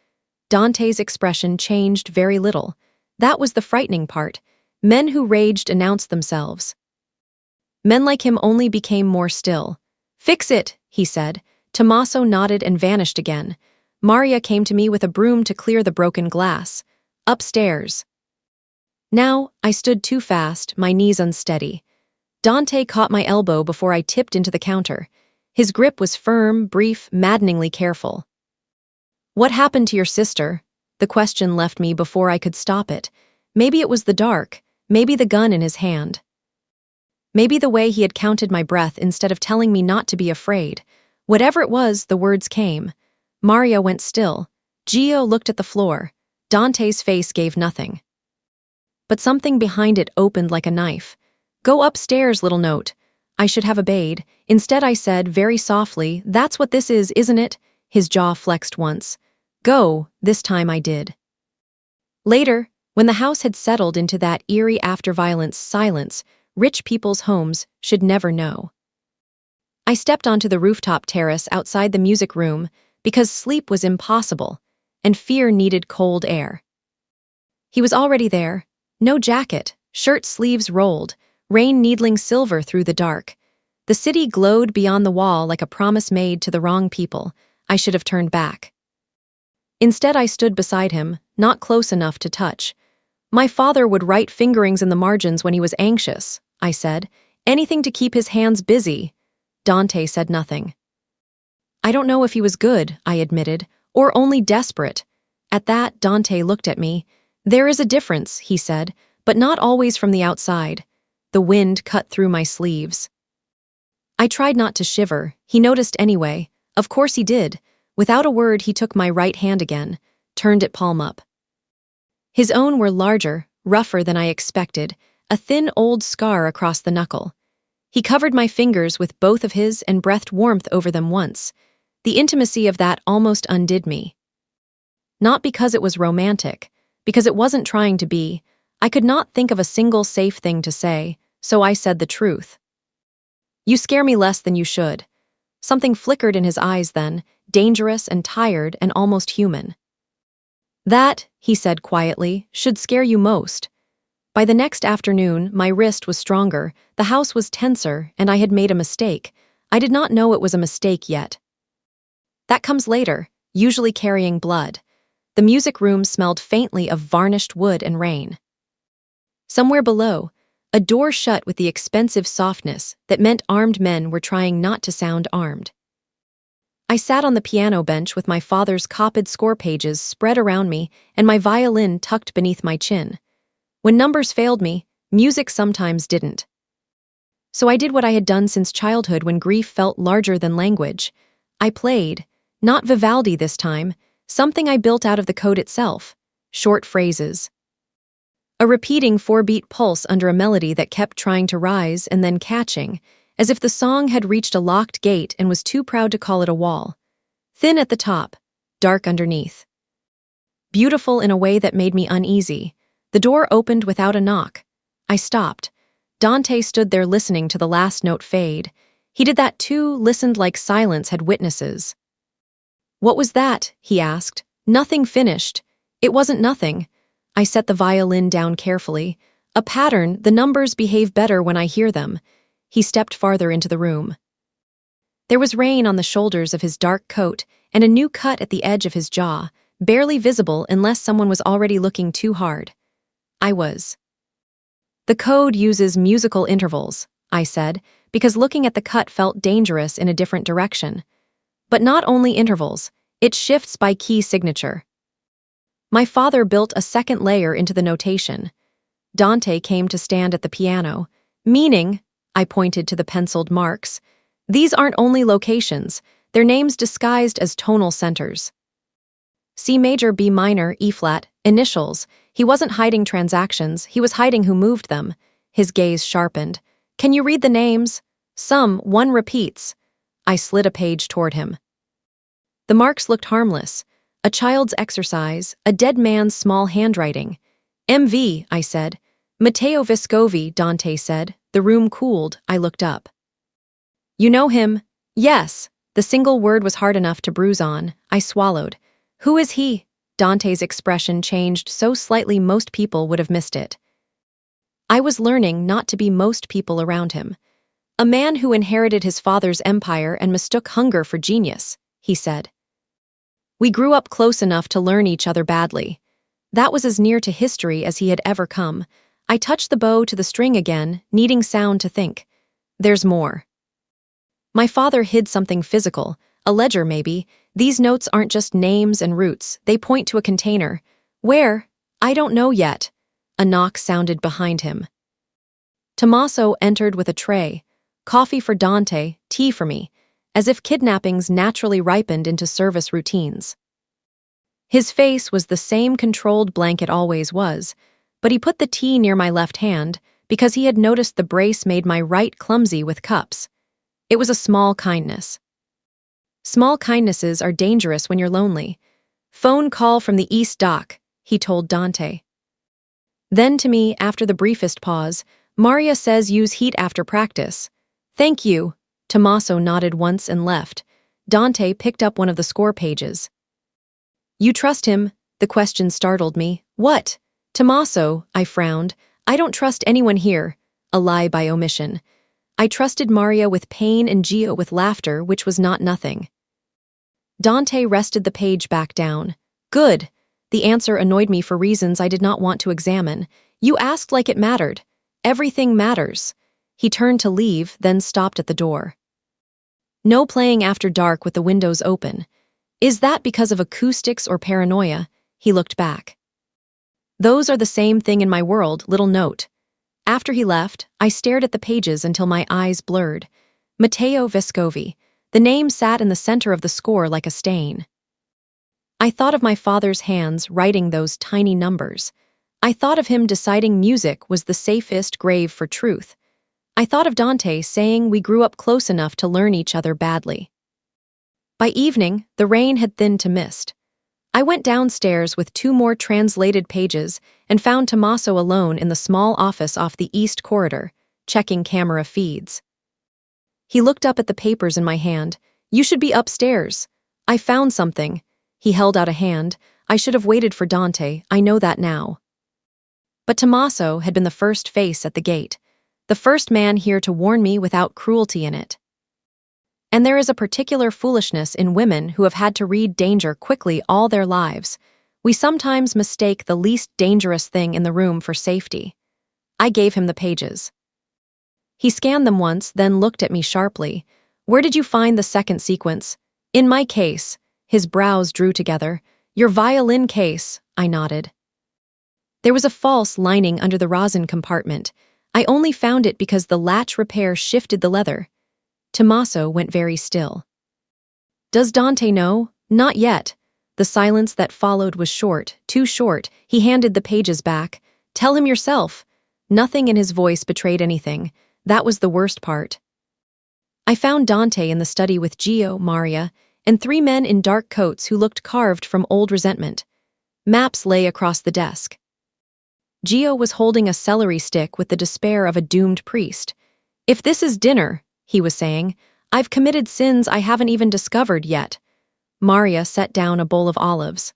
Dante's expression changed very little. That was the frightening part. Men who raged announced themselves. Men like him only became more still. Fix it, he said. Tommaso nodded and vanished again. Maria came to me with a broom to clear the broken glass. Upstairs. Now, I stood too fast, my knees unsteady. Dante caught my elbow before I tipped into the counter. His grip was firm, brief, maddeningly careful. What happened to your sister? The question left me before I could stop it. Maybe it was the dark, maybe the gun in his hand. Maybe the way he had counted my breath instead of telling me not to be afraid. Whatever it was, the words came. Maria went still. Gio looked at the floor. Dante's face gave nothing. but something behind it opened like a knife. "Go upstairs, little note." I should have obeyed. Instead, I said, very softly, "That's what this is, isn't it?" His jaw flexed once. "Go," this time I did. Later, when the house had settled into that eerie after-violence silence rich people's homes should never know, I stepped onto the rooftop terrace outside the music room because sleep was impossible and fear needed cold air. He was already there. No jacket, shirt sleeves rolled, rain needling silver through the dark. The city glowed beyond the wall like a promise made to the wrong people. I should have turned back. Instead, I stood beside him, not close enough to touch. "My father would write fingerings in the margins when he was anxious," I said. "Anything to keep his hands busy." Dante said nothing. "I don't know if he was good," I admitted, "or only desperate." At that, Dante looked at me. "There is a difference," he said, "but not always from the outside." The wind cut through my sleeves. I tried not to shiver. He noticed anyway. Of course he did. Without a word, he took my right hand again, turned it palm up. His own were larger, rougher than I expected, a thin old scar across the knuckle. He covered my fingers with both of his and breathed warmth over them once. The intimacy of that almost undid me. Not because it was romantic, because it wasn't trying to be. I could not think of a single safe thing to say, so I said the truth. "You scare me less than you should." Something flickered in his eyes then, dangerous and tired and almost human. "That," he said quietly, "should scare you most." By the next afternoon, my wrist was stronger, the house was tenser, and I had made a mistake. I did not know it was a mistake yet. That comes later, usually carrying blood. The music room smelled faintly of varnished wood and rain. Somewhere below, a door shut with the expensive softness that meant armed men were trying not to sound armed. I sat on the piano bench with my father's copied score pages spread around me and my violin tucked beneath my chin. When numbers failed me, music sometimes didn't. So I did what I had done since childhood when grief felt larger than language. I played, not Vivaldi this time, something I built out of the code itself, short phrases. A repeating 4-beat pulse under a melody that kept trying to rise and then catching, as if the song had reached a locked gate and was too proud to call it a wall. Thin at the top, dark underneath. Beautiful in a way that made me uneasy. The door opened without a knock. I stopped. Dante stood there listening to the last note fade. He did that too, listened like silence had witnesses. "What was that?" he asked. "Nothing finished." "It wasn't nothing." I set the violin down carefully. "A pattern, the numbers behave better when I hear them." He stepped farther into the room. There was rain on the shoulders of his dark coat and a new cut at the edge of his jaw, barely visible unless someone was already looking too hard. I was. "The code uses musical intervals," I said, because looking at the cut felt dangerous in a different direction. "But not only intervals, it shifts by key signature." My father built a second layer into the notation. Dante came to stand at the piano. "Meaning," I pointed to the penciled marks, "these aren't only locations, they're names disguised as tonal centers. C major, B minor, E flat, initials." He wasn't hiding transactions, he was hiding who moved them. His gaze sharpened. "Can you read the names?" "Some, one repeats." I slid a page toward him. The marks looked harmless. A child's exercise, a dead man's small handwriting. "MV," I said. "Matteo Vescovi," Dante said. The room cooled. I looked up. "You know him?" "Yes." The single word was hard enough to bruise on. I swallowed. "Who is he?" Dante's expression changed so slightly most people would have missed it. I was learning not to be most people around him. "A man who inherited his father's empire and mistook hunger for genius," he said. "We grew up close enough to learn each other badly." That was as near to history as he had ever come. I touched the bow to the string again, needing sound to think. "There's more." My father hid something physical, a ledger maybe. "These notes aren't just names and roots, they point to a container." "Where?" "I don't know yet." A knock sounded behind him. Tommaso entered with a tray. Coffee for Dante, tea for me, as if kidnappings naturally ripened into service routines. His face was the same controlled blank it always was, but he put the tea near my left hand because he had noticed the brace made my right clumsy with cups. It was a small kindness. Small kindnesses are dangerous when you're lonely. Phone call from the East Dock, he told Dante. Then to me, after the briefest pause, Maria says use heat after practice. Thank you. Tommaso nodded once and left. Dante picked up one of the score pages. You trust him? The question startled me. What? Tommaso, I frowned. I don't trust anyone here. A lie by omission. I trusted Maria with pain and Gio with laughter, which was not nothing. Dante rested the page back down. Good. The answer annoyed me for reasons I did not want to examine. You asked like it mattered. Everything matters. He turned to leave, then stopped at the door. No playing after dark with the windows open. Is that because of acoustics or paranoia? He looked back. Those are the same thing in my world, little note. After he left, I stared at the pages until my eyes blurred. Matteo Vescovi. The name sat in the center of the score like a stain. I thought of my father's hands writing those tiny numbers. I thought of him deciding music was the safest grave for truth. I thought of Dante saying we grew up close enough to learn each other badly. By evening, the rain had thinned to mist. I went downstairs with 2 more translated pages and found Tommaso alone in the small office off the east corridor, checking camera feeds. He looked up at the papers in my hand. You should be upstairs. I found something. He held out a hand. I should have waited for Dante, I know that now. But Tommaso had been the first face at the gate, the first man here to warn me without cruelty in it. And there is a particular foolishness in women who have had to read danger quickly all their lives. We sometimes mistake the least dangerous thing in the room for safety. I gave him the pages. He scanned them once, then looked at me sharply. Where did you find the second sequence? In my case. His brows drew together. Your violin case, I nodded. There was a false lining under the rosin compartment. I only found it because the latch repair shifted the leather. Tommaso went very still. Does Dante know? Not yet. The silence that followed was short, too short. He handed the pages back. Tell him yourself. Nothing in his voice betrayed anything. That was the worst part. I found Dante in the study with Gio, Maria, and 3 men in dark coats who looked carved from old resentment. Maps lay across the desk. Gio was holding a celery stick with the despair of a doomed priest. If this is dinner, he was saying, I've committed sins I haven't even discovered yet. Maria set down a bowl of olives.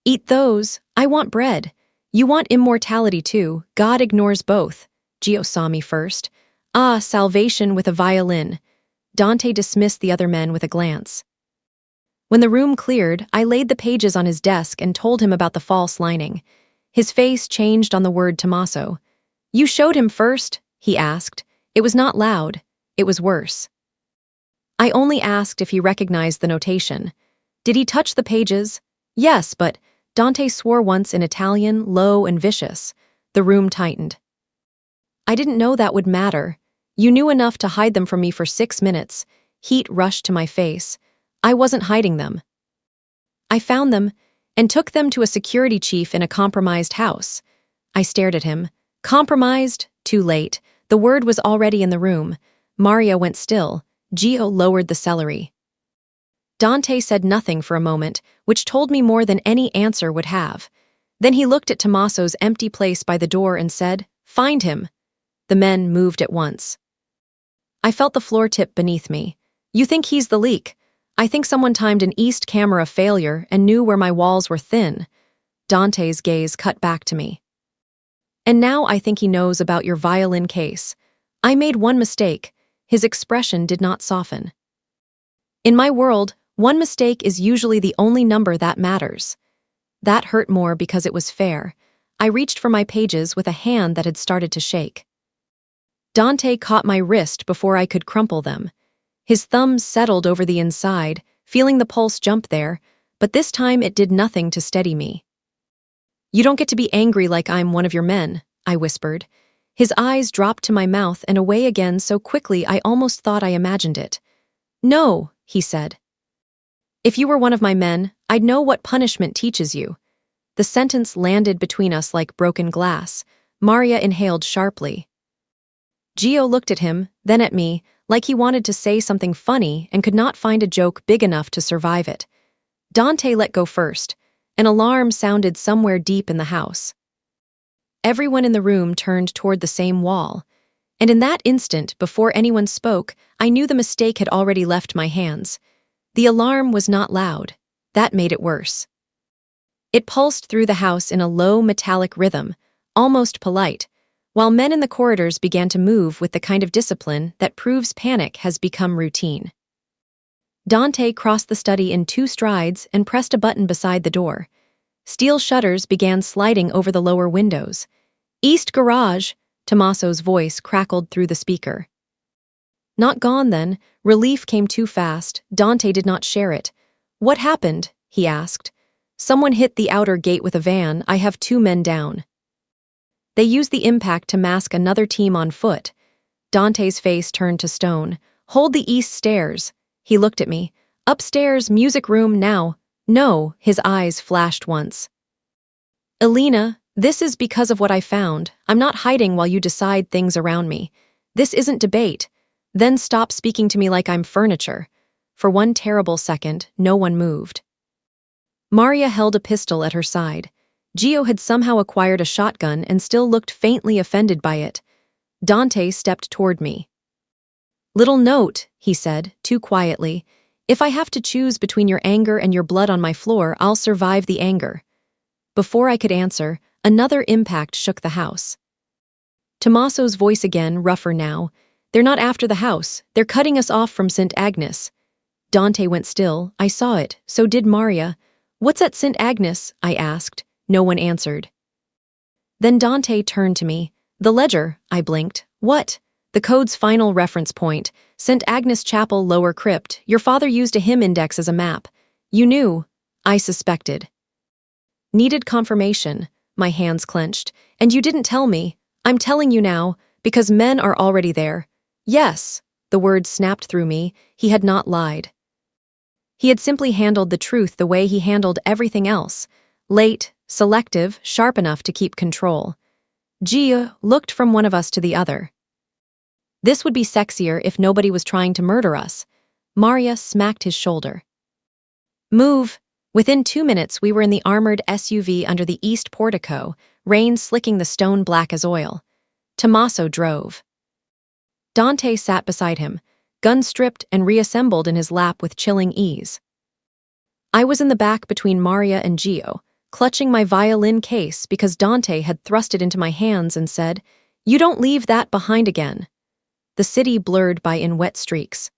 Eat those. I want bread. You want immortality too. God ignores both. Gio saw me first. Ah, salvation with a violin. Dante dismissed the other men with a glance. When the room cleared, I laid the pages on his desk and told him about the false lining. His face changed on the word Tommaso. You showed him first? He asked. It was not loud. It was worse. I only asked if he recognized the notation. Did he touch the pages? Yes, but Dante swore once in Italian, low and vicious. The room tightened. I didn't know that would matter. You knew enough to hide them from me for 6 minutes. Heat rushed to my face. I wasn't hiding them. I found them and took them to a security chief in a compromised house. I stared at him. Compromised? Too late. The word was already in the room. Maria went still. Gio lowered the celery. Dante said nothing for a moment, which told me more than any answer would have. Then he looked at Tommaso's empty place by the door and said, Find him. The men moved at once. I felt the floor tip beneath me. You think he's the leak? I think someone timed an East camera failure and knew where my walls were thin. Dante's gaze cut back to me. And now I think he knows about your violin case. I made one mistake. His expression did not soften. In my world, one mistake is usually the only number that matters. That hurt more because it was fair. I reached for my pages with a hand that had started to shake. Dante caught my wrist before I could crumple them. His thumbs settled over the inside, feeling the pulse jump there, but this time it did nothing to steady me. You don't get to be angry like I'm one of your men, I whispered. His eyes dropped to my mouth and away again so quickly I almost thought I imagined it. No, he said. If you were one of my men, I'd know what punishment teaches you. The sentence landed between us like broken glass. Maria inhaled sharply. Gio looked at him, then at me, like he wanted to say something funny and could not find a joke big enough to survive it. Dante let go first. An alarm sounded somewhere deep in the house. Everyone in the room turned toward the same wall. And in that instant, before anyone spoke, I knew the mistake had already left my hands. The alarm was not loud. That made it worse. It pulsed through the house in a low, metallic rhythm, almost polite, while men in the corridors began to move with the kind of discipline that proves panic has become routine. Dante crossed the study in 2 strides and pressed a button beside the door. Steel shutters began sliding over the lower windows. "East garage," Tommaso's voice crackled through the speaker. Not gone then. Relief came too fast. Dante did not share it. "What happened?" he asked. "Someone hit the outer gate with a van. I have 2 men down." They used the impact to mask another team on foot. Dante's face turned to stone. "Hold the east stairs." He looked at me. "Upstairs, music room, now." "No," his eyes flashed once. "Elena, this is because of what I found. I'm not hiding while you decide things around me. This isn't debate. Then stop speaking to me like I'm furniture." For one terrible second, no one moved. Maria held a pistol at her side. Gio had somehow acquired a shotgun and still looked faintly offended by it. Dante stepped toward me. "Little note," he said, too quietly. "If I have to choose between your anger and your blood on my floor, I'll survive the anger." Before I could answer, another impact shook the house. Tommaso's voice again, rougher now. "They're not after the house. They're cutting us off from St. Agnes." Dante went still. I saw it. So did Maria. "What's at St. Agnes?" I asked. No one answered. Then Dante turned to me. "The ledger," I blinked. "What?" "The code's final reference point. St. Agnes Chapel, lower crypt. Your father used a hymn index as a map." "You knew." "I suspected." Needed confirmation. My hands clenched. "And you didn't tell me." "I'm telling you now, because men are already there." "Yes." The words snapped through me. He had not lied. He had simply handled the truth the way he handled everything else. Late, selective, sharp enough to keep control. Gia looked from one of us to the other. "This would be sexier if nobody was trying to murder us." Maria smacked his shoulder. "Move." Within 2 minutes, we were in the armored SUV under the east portico, rain slicking the stone black as oil. Tommaso drove. Dante sat beside him, gun stripped and reassembled in his lap with chilling ease. I was in the back between Maria and Gio, clutching my violin case because Dante had thrust it into my hands and said, "You don't leave that behind again." The city blurred by in wet streaks.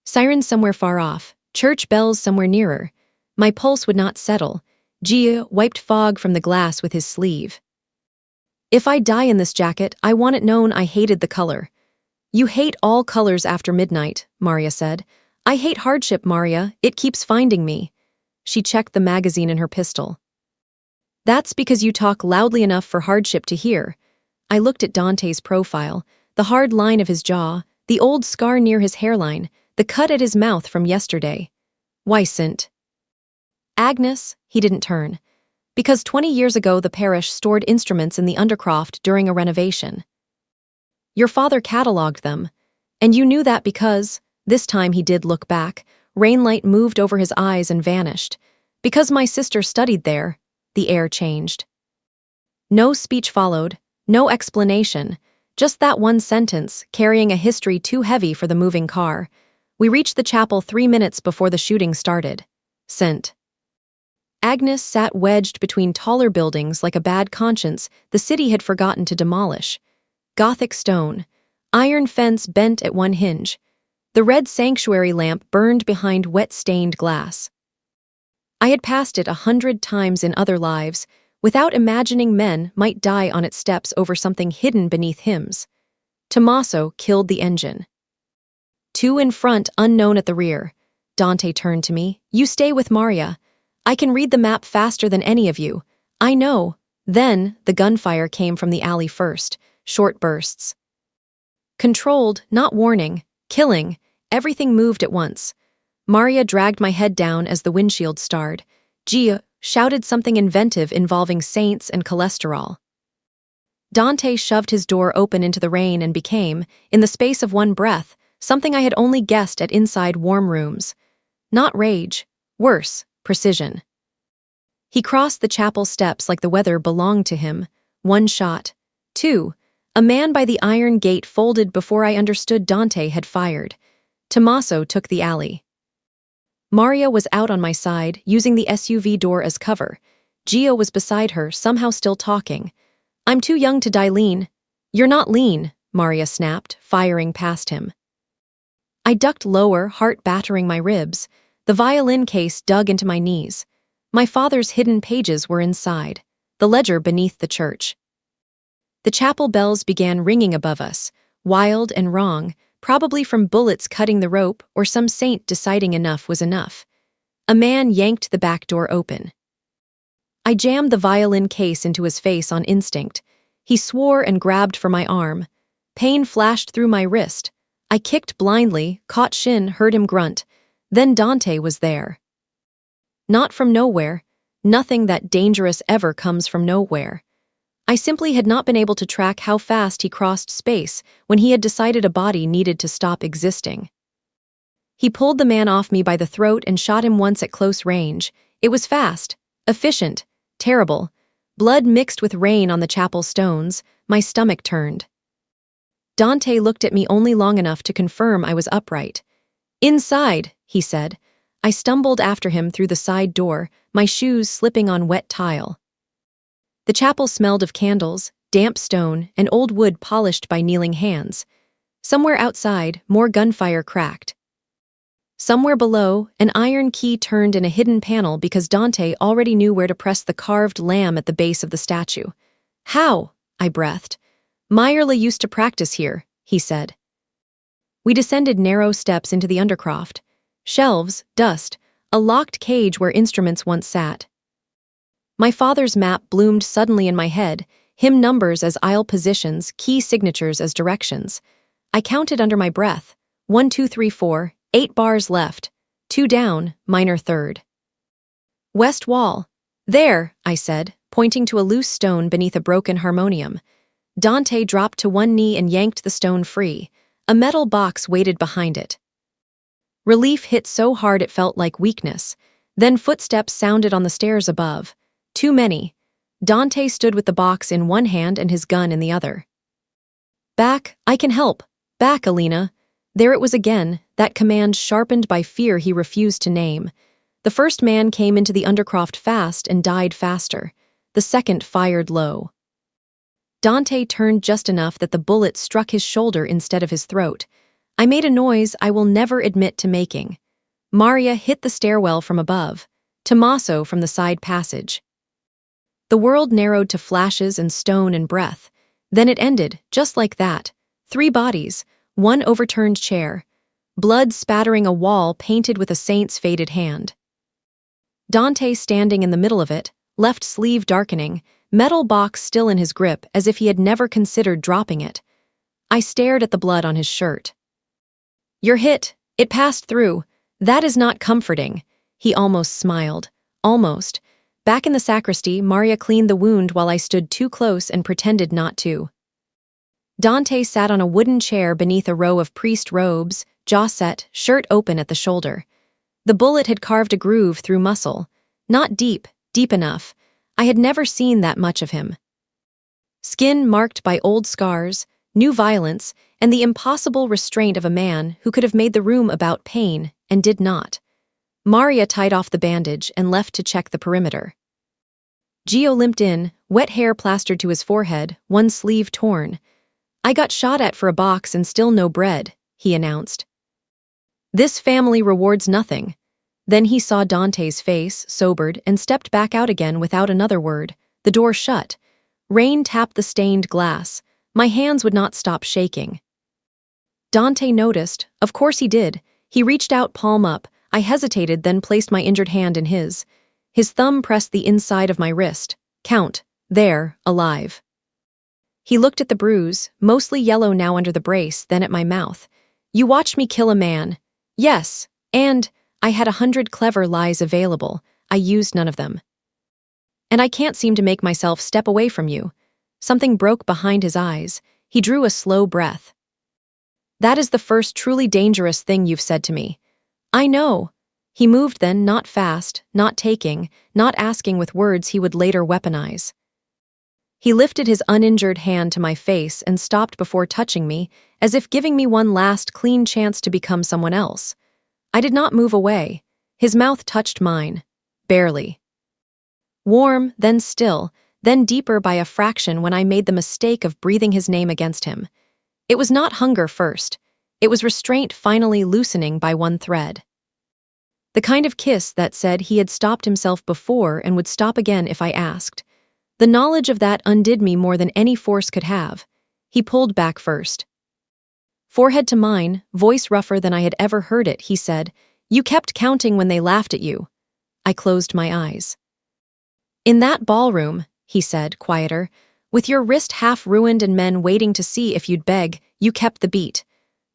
Sirens somewhere far off, church bells somewhere nearer. My pulse would not settle. Gio wiped fog from the glass with his sleeve. "If I die in this jacket, I want it known I hated the color." "You hate all colors after midnight," Maria said. "I hate hardship, Maria. It keeps finding me." She checked the magazine in her pistol. "That's because you talk loudly enough for hardship to hear." I looked at Dante's profile, the hard line of his jaw, the old scar near his hairline, the cut at his mouth from yesterday. "Why, St. Agnes?" He didn't turn. "Because 20 years ago the parish stored instruments in the Undercroft during a renovation. Your father catalogued them. And you knew that because," this time he did look back, rainlight moved over his eyes and vanished. "Because my sister studied there." The air changed. No speech followed, no explanation, just that one sentence, carrying a history too heavy for the moving car. We reached the chapel 3 minutes before the shooting started. St. Agnes sat wedged between taller buildings like a bad conscience the city had forgotten to demolish. Gothic stone, iron fence bent at one hinge. The red sanctuary lamp burned behind wet-stained glass. I had passed it 100 times in other lives, without imagining men might die on its steps over something hidden beneath hymns. Tommaso killed the engine. 2 in front, unknown at the rear. Dante turned to me. "You stay with Maria. I can read the map faster than any of you." "I know." Then, the gunfire came from the alley first, short bursts. Controlled, not warning, killing, everything moved at once. Maria dragged my head down as the windshield starred. "Gia, shouted something inventive involving saints and cholesterol. Dante shoved his door open into the rain and became, in the space of one breath, something I had only guessed at inside warm rooms. Not rage, worse, precision. He crossed the chapel steps like the weather belonged to him. 1 shot. 2. A man by the iron gate folded before I understood Dante had fired. Tommaso took the alley. Maria was out on my side, using the SUV door as cover. Gio was beside her, somehow still talking. "I'm too young to die lean." "You're not lean," Maria snapped, firing past him. I ducked lower, heart battering my ribs. The violin case dug into my knees. My father's hidden pages were inside, the ledger beneath the church. The chapel bells began ringing above us, wild and wrong, probably from bullets cutting the rope or some saint deciding enough was enough. A man yanked the back door open. I jammed the violin case into his face on instinct. He swore and grabbed for my arm. Pain flashed through my wrist. I kicked blindly, caught shin, heard him grunt. Then Dante was there. Not from nowhere. Nothing that dangerous ever comes from nowhere. I simply had not been able to track how fast he crossed space when he had decided a body needed to stop existing. He pulled the man off me by the throat and shot him once at close range. It was fast, efficient, terrible. Blood mixed with rain on the chapel stones. My stomach turned. Dante looked at me only long enough to confirm I was upright. "Inside," he said. I stumbled after him through the side door, my shoes slipping on wet tile. The chapel smelled of candles, damp stone, and old wood polished by kneeling hands. Somewhere outside, more gunfire cracked. Somewhere below, an iron key turned in a hidden panel because Dante already knew where to press the carved lamb at the base of the statue. "How?" I breathed. "Meyerle used to practice here," he said. We descended narrow steps into the undercroft. Shelves, dust, a locked cage where instruments once sat. My father's map bloomed suddenly in my head, hymn numbers as aisle positions, key signatures as directions. I counted under my breath. 1, 2, 3, 4, 8 bars left. 2 down, minor third. "West wall." "There," I said, pointing to a loose stone beneath a broken harmonium. Dante dropped to one knee and yanked the stone free. A metal box waited behind it. Relief hit so hard it felt like weakness. Then footsteps sounded on the stairs above. Too many. Dante stood with the box in one hand and his gun in the other. "Back, I can help. Back, Alina." There it was again, that command sharpened by fear he refused to name. The first man came into the undercroft fast and died faster. The second fired low. Dante turned just enough that the bullet struck his shoulder instead of his throat. I made a noise I will never admit to making. Maria hit the stairwell from above, Tommaso from the side passage. The world narrowed to flashes and stone and breath. Then it ended, just like that. 3 bodies, 1 overturned chair, blood spattering a wall painted with a saint's faded hand. Dante standing in the middle of it, left sleeve darkening, metal box still in his grip as if he had never considered dropping it. I stared at the blood on his shirt. "You're hit. It passed through. That is not comforting." He almost smiled. Almost. Back in the sacristy, Maria cleaned the wound while I stood too close and pretended not to. Dante sat on a wooden chair beneath a row of priest robes, jaw set, shirt open at the shoulder. The bullet had carved a groove through muscle. Not deep, deep enough. I had never seen that much of him. Skin marked by old scars, new violence, and the impossible restraint of a man who could have made the room about pain and did not. Maria tied off the bandage and left to check the perimeter. Gio limped in, wet hair plastered to his forehead, one sleeve torn. "I got shot at for a box and still no bread," he announced. "This family rewards nothing." Then he saw Dante's face, sobered, and stepped back out again without another word. The door shut. Rain tapped the stained glass. My hands would not stop shaking. Dante noticed. Of course he did. He reached out, palm up. I hesitated, then placed my injured hand in his. His thumb pressed the inside of my wrist. "Count. There, alive." He looked at the bruise, mostly yellow now under the brace, then at my mouth. "You watched me kill a man." "Yes, and I had 100 clever lies available. I used none of them." and I can't seem to make myself step away from you." Something broke behind his eyes. He drew a slow breath. "That is the first truly dangerous thing you've said to me." "I know." He moved then, not fast, not taking, not asking with words he would later weaponize. He lifted his uninjured hand to my face and stopped before touching me, as if giving me one last clean chance to become someone else. I did not move away. His mouth touched mine. Barely. Warm, then still, then deeper by a fraction when I made the mistake of breathing his name against him. It was not hunger first. It was restraint finally loosening by one thread. The kind of kiss that said he had stopped himself before and would stop again if I asked. The knowledge of that undid me more than any force could have. He pulled back first. Forehead to mine, voice rougher than I had ever heard it, he said, "You kept counting when they laughed at you." I closed my eyes. "In that ballroom," he said, quieter, "with your wrist half ruined and men waiting to see if you'd beg, you kept the beat.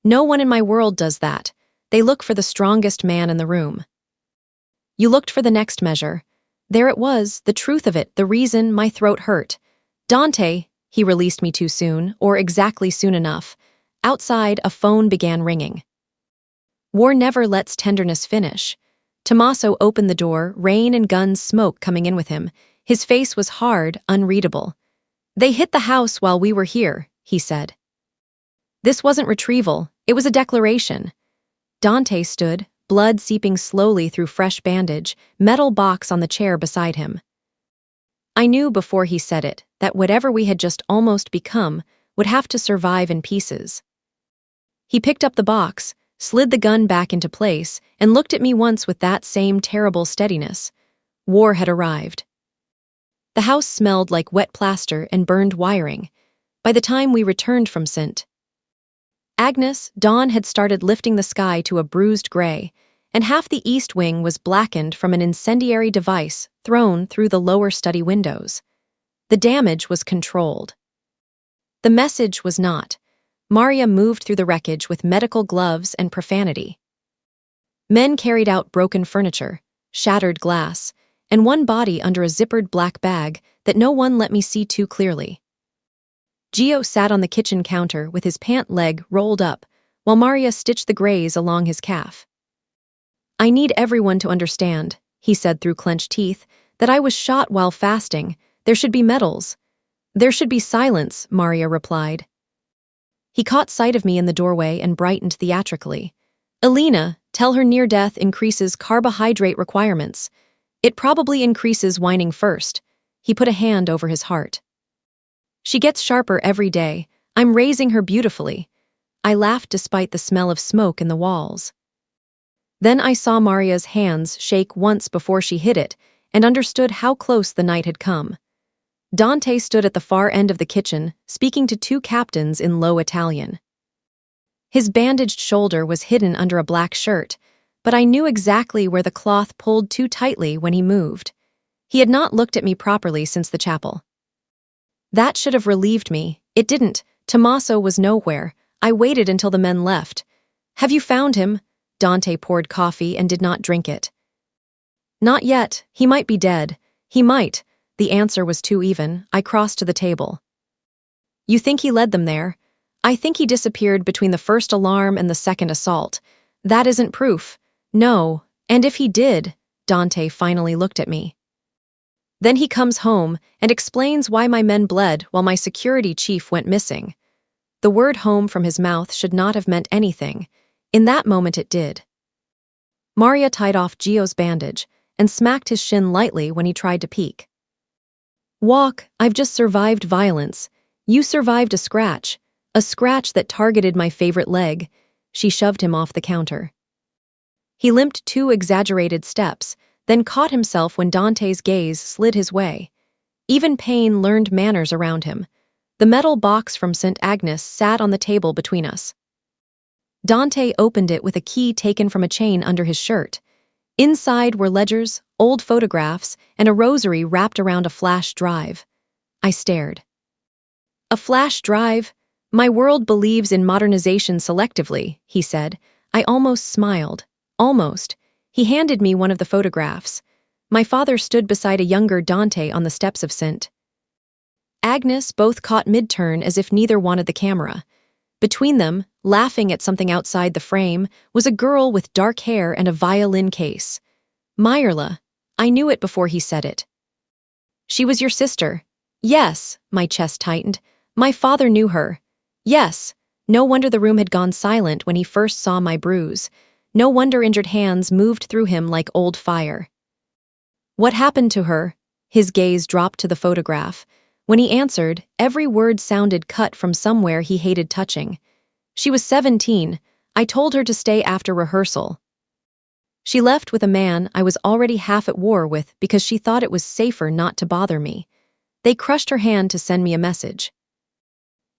No one in my world does that. They look for the strongest man in the room." You looked for the next measure. There it was, the truth of it, the reason my throat hurt. "Dante," he released me too soon, or exactly soon enough. Outside, a phone began ringing. War never lets tenderness finish. Tommaso opened the door, rain and guns smoke coming in with him. His face was hard, unreadable. "They hit the house while we were here," he said. This wasn't retrieval, it was a declaration. Dante stood, blood seeping slowly through fresh bandage, metal box on the chair beside him. I knew before he said it that whatever we had just almost become would have to survive in pieces. He picked up the box, slid the gun back into place, and looked at me once with that same terrible steadiness. War had arrived. The house smelled like wet plaster and burned wiring. By the time we returned from St. Agnes, dawn had started lifting the sky to a bruised gray, and half the east wing was blackened from an incendiary device thrown through the lower study windows. The damage was controlled. The message was not. Maria moved through the wreckage with medical gloves and profanity. Men carried out broken furniture, shattered glass, and one body under a zippered black bag that no one let me see too clearly. Gio sat on the kitchen counter with his pant leg rolled up, while Maria stitched the graze along his calf. "I need everyone to understand," he said through clenched teeth, "that I was shot while fasting. There should be medals." "There should be silence," Maria replied. He caught sight of me in the doorway and brightened theatrically. "Elena, tell her near death increases carbohydrate requirements. It probably increases whining first." He put a hand over his heart. "She gets sharper every day. I'm raising her beautifully." I laughed despite the smell of smoke in the walls. Then I saw Maria's hands shake once before she hit it, and understood how close the night had come. Dante stood at the far end of the kitchen, speaking to two captains in low Italian. His bandaged shoulder was hidden under a black shirt, but I knew exactly where the cloth pulled too tightly when he moved. He had not looked at me properly since the chapel. That should have relieved me. It didn't. Tommaso was nowhere. I waited until the men left. "Have you found him?" Dante poured coffee and did not drink it. "Not yet. He might be dead." "He might." The answer was too even. I crossed to the table. "You think he led them there?" "I think he disappeared between the first alarm and the second assault." "That isn't proof." "No. And if he did," Dante finally looked at me. "Then he comes home and explains why my men bled while my security chief went missing." The word home from his mouth should not have meant anything. In that moment it did. Maria tied off Gio's bandage and smacked his shin lightly when he tried to peek. "Walk, I've just survived violence. You survived a scratch that targeted my favorite leg." She shoved him off the counter. He limped 2 exaggerated steps, then caught himself when Dante's gaze slid his way. Even pain learned manners around him. The metal box from St. Agnes sat on the table between us. Dante opened it with a key taken from a chain under his shirt. Inside were ledgers, old photographs, and a rosary wrapped around a flash drive. I stared. "A flash drive? My world believes in modernization selectively," he said. I almost smiled. Almost. He handed me one of the photographs. My father stood beside a younger Dante on the steps of St. Agnes, both caught mid-turn as if neither wanted the camera. Between them, laughing at something outside the frame, was a girl with dark hair and a violin case. Myrla. I knew it before he said it. She was your sister. Yes, my chest tightened. My father knew her. Yes. No wonder the room had gone silent when he first saw my bruise. No wonder injured hands moved through him like old fire. What happened to her? His gaze dropped to the photograph. When he answered, every word sounded cut from somewhere he hated touching. She was 17. I told her to stay after rehearsal. She left with a man I was already half at war with because she thought it was safer not to bother me. They crushed her hand to send me a message.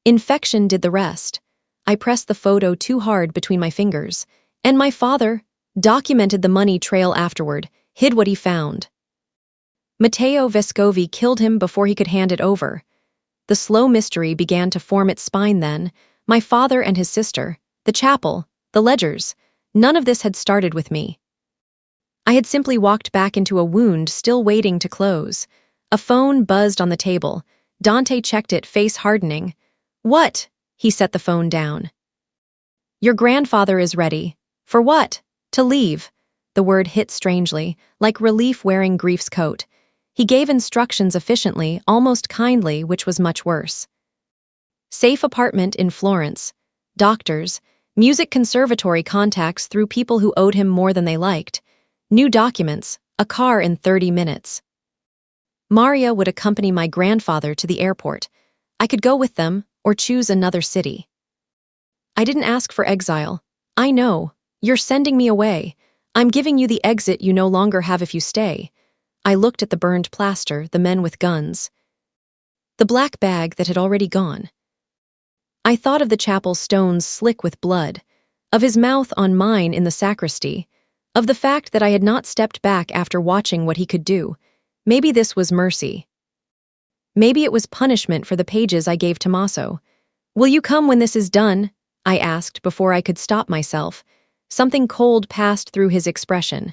Infection did the rest. I pressed the photo too hard between my fingers. And my father documented the money trail afterward, hid what he found. Matteo Vescovi killed him before he could hand it over. The slow mystery began to form its spine then. My father and his sister, the chapel, the ledgers, none of this had started with me. I had simply walked back into a wound still waiting to close. A phone buzzed on the table. Dante checked it, face hardening. What? He set the phone down. Your grandfather is ready. For what? To leave. The word hit strangely, like relief wearing grief's coat. He gave instructions efficiently, almost kindly, which was much worse. Safe apartment in Florence. Doctors. Music conservatory contacts through people who owed him more than they liked. New documents. A car in 30 minutes. Maria would accompany my grandfather to the airport. I could go with them, or choose another city. I didn't ask for exile. I know. You're sending me away. I'm giving you the exit you no longer have if you stay. I looked at the burned plaster, the men with guns. The black bag that had already gone. I thought of the chapel stones slick with blood, of his mouth on mine in the sacristy, of the fact that I had not stepped back after watching what he could do. Maybe this was mercy. Maybe it was punishment for the pages I gave Tommaso. Will you come when this is done? I asked before I could stop myself. Something cold passed through his expression.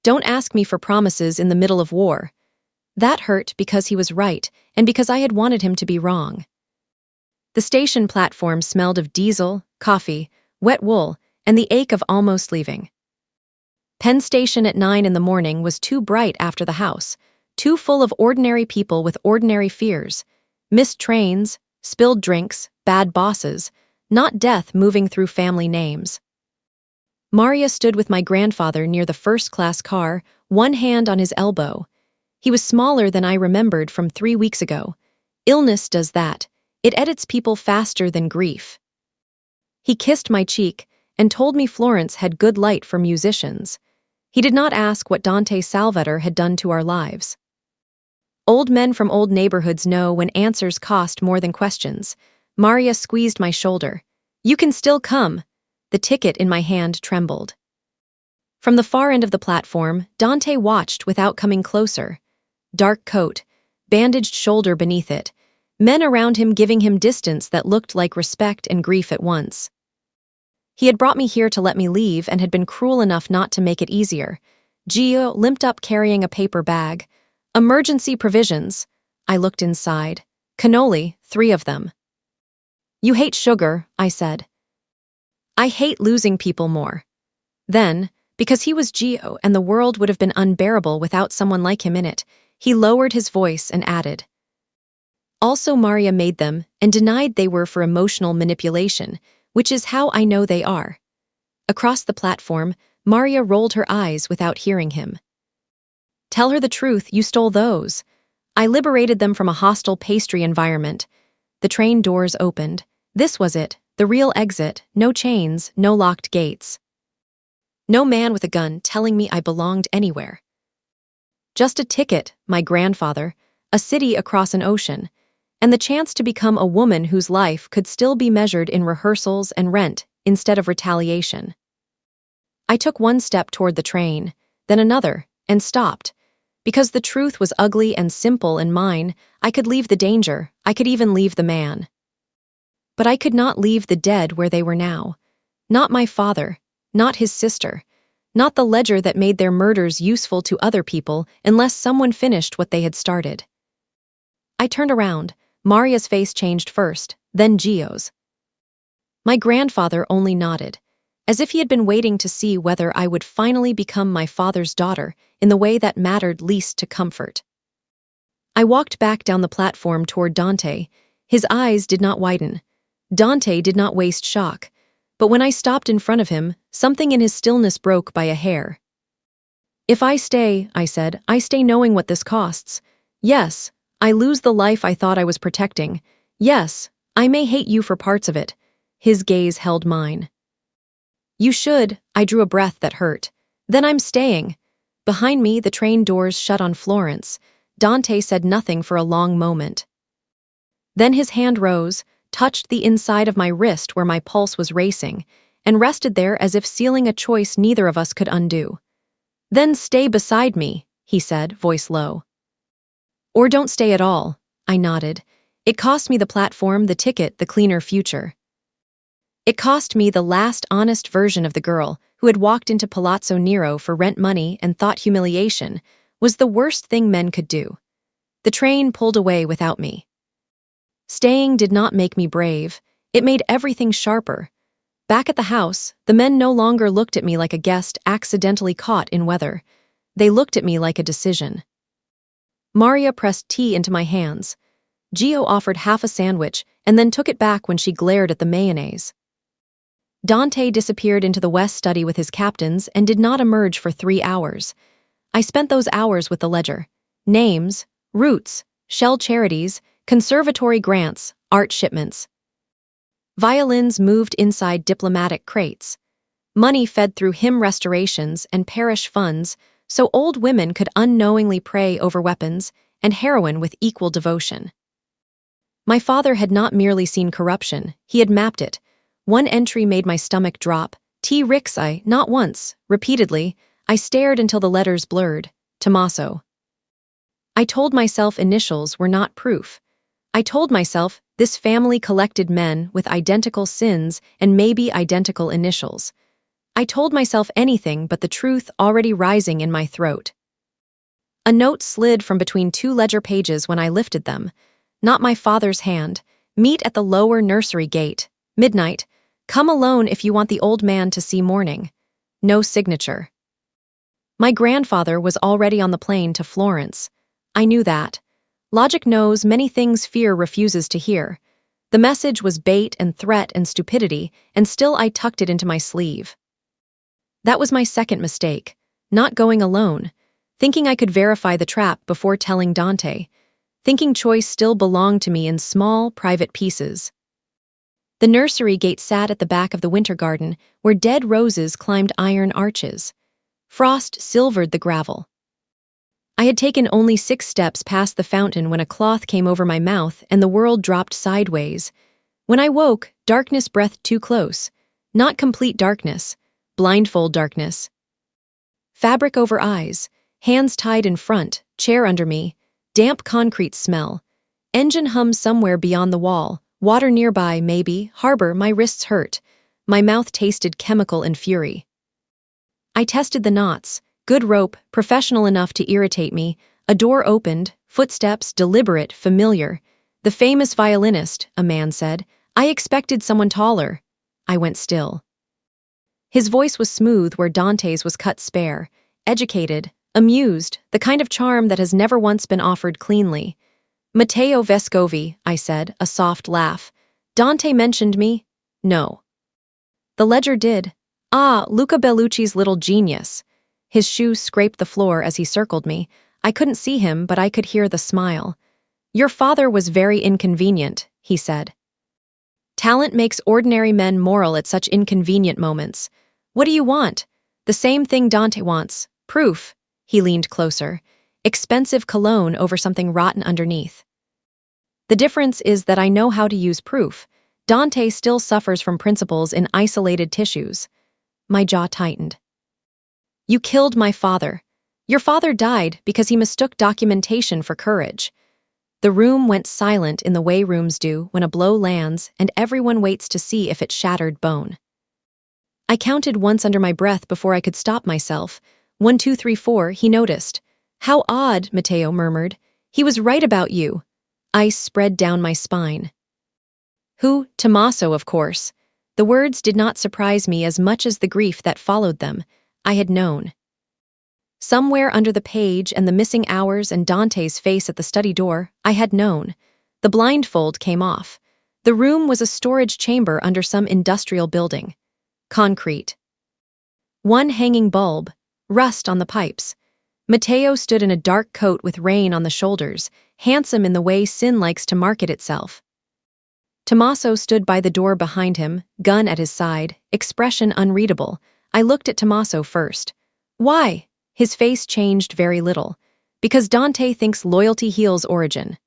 Don't ask me for promises in the middle of war. That hurt because he was right and because I had wanted him to be wrong. The station platform smelled of diesel, coffee, wet wool, and the ache of almost leaving. Penn Station at 9 in the morning was too bright after the house, too full of ordinary people with ordinary fears. Missed trains, spilled drinks, bad bosses, not death moving through family names. Maria stood with my grandfather near the first-class car, one hand on his elbow. He was smaller than I remembered from 3 weeks ago. Illness does that. It edits people faster than grief. He kissed my cheek and told me Florence had good light for musicians. He did not ask what Dante Salvator had done to our lives. Old men from old neighborhoods know when answers cost more than questions. Maria squeezed my shoulder. You can still come. The ticket in my hand trembled. From the far end of the platform, Dante watched without coming closer. Dark coat, bandaged shoulder beneath it, men around him giving him distance that looked like respect and grief at once. He had brought me here to let me leave and had been cruel enough not to make it easier. Gio limped up carrying a paper bag. Emergency provisions. I looked inside. Cannoli, 3 of them. You hate sugar, I said. I hate losing people more. Then, because he was Gio and the world would have been unbearable without someone like him in it, he lowered his voice and added. Also Maria made them and denied they were for emotional manipulation, which is how I know they are. Across the platform, Maria rolled her eyes without hearing him. Tell her the truth, you stole those. I liberated them from a hostile pastry environment. The train doors opened. This was it, the real exit, no chains, no locked gates. No man with a gun telling me I belonged anywhere. Just a ticket, my grandfather, a city across an ocean, and the chance to become a woman whose life could still be measured in rehearsals and rent instead of retaliation. I took one step toward the train, then another, and stopped. Because the truth was ugly and simple and mine, I could leave the danger, I could even leave the man. But I could not leave the dead where they were now. Not my father, not his sister, not the ledger that made their murders useful to other people unless someone finished what they had started. I turned around. Maria's face changed first, then Gio's. My grandfather only nodded, as if he had been waiting to see whether I would finally become my father's daughter in the way that mattered least to comfort. I walked back down the platform toward Dante. His eyes did not widen. Dante did not waste shock, but when I stopped in front of him, something in his stillness broke by a hair. If I stay, I said, I stay knowing what this costs. Yes, I lose the life I thought I was protecting. Yes, I may hate you for parts of it. His gaze held mine. You should. I drew a breath that hurt. Then I'm staying. Behind me, the train doors shut on Florence. Dante said nothing for a long moment. Then his hand rose, touched the inside of my wrist where my pulse was racing, and rested there as if sealing a choice neither of us could undo. Then stay beside me, he said, voice low. Or don't stay at all, I nodded. It cost me the platform, the ticket, the cleaner future. It cost me the last honest version of the girl who had walked into Palazzo Nero for rent money and thought humiliation was the worst thing men could do. The train pulled away without me. Staying did not make me brave. It made everything sharper. Back at the house, the men no longer looked at me like a guest accidentally caught in weather. They looked at me like a decision. Maria pressed tea into my hands. Gio offered half a sandwich and then took it back when she glared at the mayonnaise. Dante disappeared into the West study with his captains and did not emerge for 3 hours. I spent those hours with the ledger. Names, routes, shell charities, conservatory grants, art shipments. Violins moved inside diplomatic crates. Money fed through hymn restorations and parish funds so old women could unknowingly pray over weapons and heroin with equal devotion. My father had not merely seen corruption, he had mapped it. One entry made my stomach drop. T. Rixi, not once, repeatedly. I stared until the letters blurred. Tommaso. I told myself initials were not proof. I told myself this family collected men with identical sins and maybe identical initials. I told myself anything but the truth already rising in my throat. A note slid from between 2 ledger pages when I lifted them. Not my father's hand. Meet at the lower nursery gate. Midnight. Come alone if you want the old man to see morning. No signature. My grandfather was already on the plane to Florence. I knew that. Logic knows many things fear refuses to hear. The message was bait and threat and stupidity, and still I tucked it into my sleeve. That was my second mistake, not going alone, thinking I could verify the trap before telling Dante, thinking choice still belonged to me in small, private pieces. The nursery gate sat at the back of the winter garden, where dead roses climbed iron arches. Frost silvered the gravel. I had taken only 6 steps past the fountain when a cloth came over my mouth and the world dropped sideways. When I woke, darkness breathed too close. Not complete darkness, blindfold darkness. Fabric over eyes, hands tied in front, chair under me, damp concrete smell. Engine hum somewhere beyond the wall. Water nearby, maybe, harbor, my wrists hurt. My mouth tasted chemical and fury. I tested the knots, good rope, professional enough to irritate me. A door opened, footsteps, deliberate, familiar. The famous violinist, a man said. I expected someone taller. I went still. His voice was smooth where Dante's was cut spare, educated, amused, the kind of charm that has never once been offered cleanly. Matteo Vescovi, I said, a soft laugh. Dante mentioned me? No. The ledger did. Ah, Luca Bellucci's little genius. His shoe scraped the floor as he circled me. I couldn't see him, but I could hear the smile. Your father was very inconvenient, he said. Talent makes ordinary men moral at such inconvenient moments. What do you want? The same thing Dante wants. Proof. He leaned closer. Expensive cologne over something rotten underneath. The difference is that I know how to use proof. Dante still suffers from principles in isolated tissues. My jaw tightened. You killed my father. Your father died because he mistook documentation for courage. The room went silent in the way rooms do when a blow lands and everyone waits to see if it shattered bone. I counted once under my breath before I could stop myself. 1, 2, 3, 4, he noticed. How odd, Matteo murmured. He was right about you. Ice spread down my spine. Who? Tommaso, of course. The words did not surprise me as much as the grief that followed them. I had known. Somewhere under the page and the missing hours and Dante's face at the study door, I had known. The blindfold came off. The room was a storage chamber under some industrial building. Concrete. One hanging bulb, rust on the pipes. Matteo stood in a dark coat with rain on the shoulders, handsome in the way sin likes to market itself. Tommaso stood by the door behind him, gun at his side, expression unreadable. I looked at Tommaso first. Why? His face changed very little. Because Dante thinks loyalty heals origin.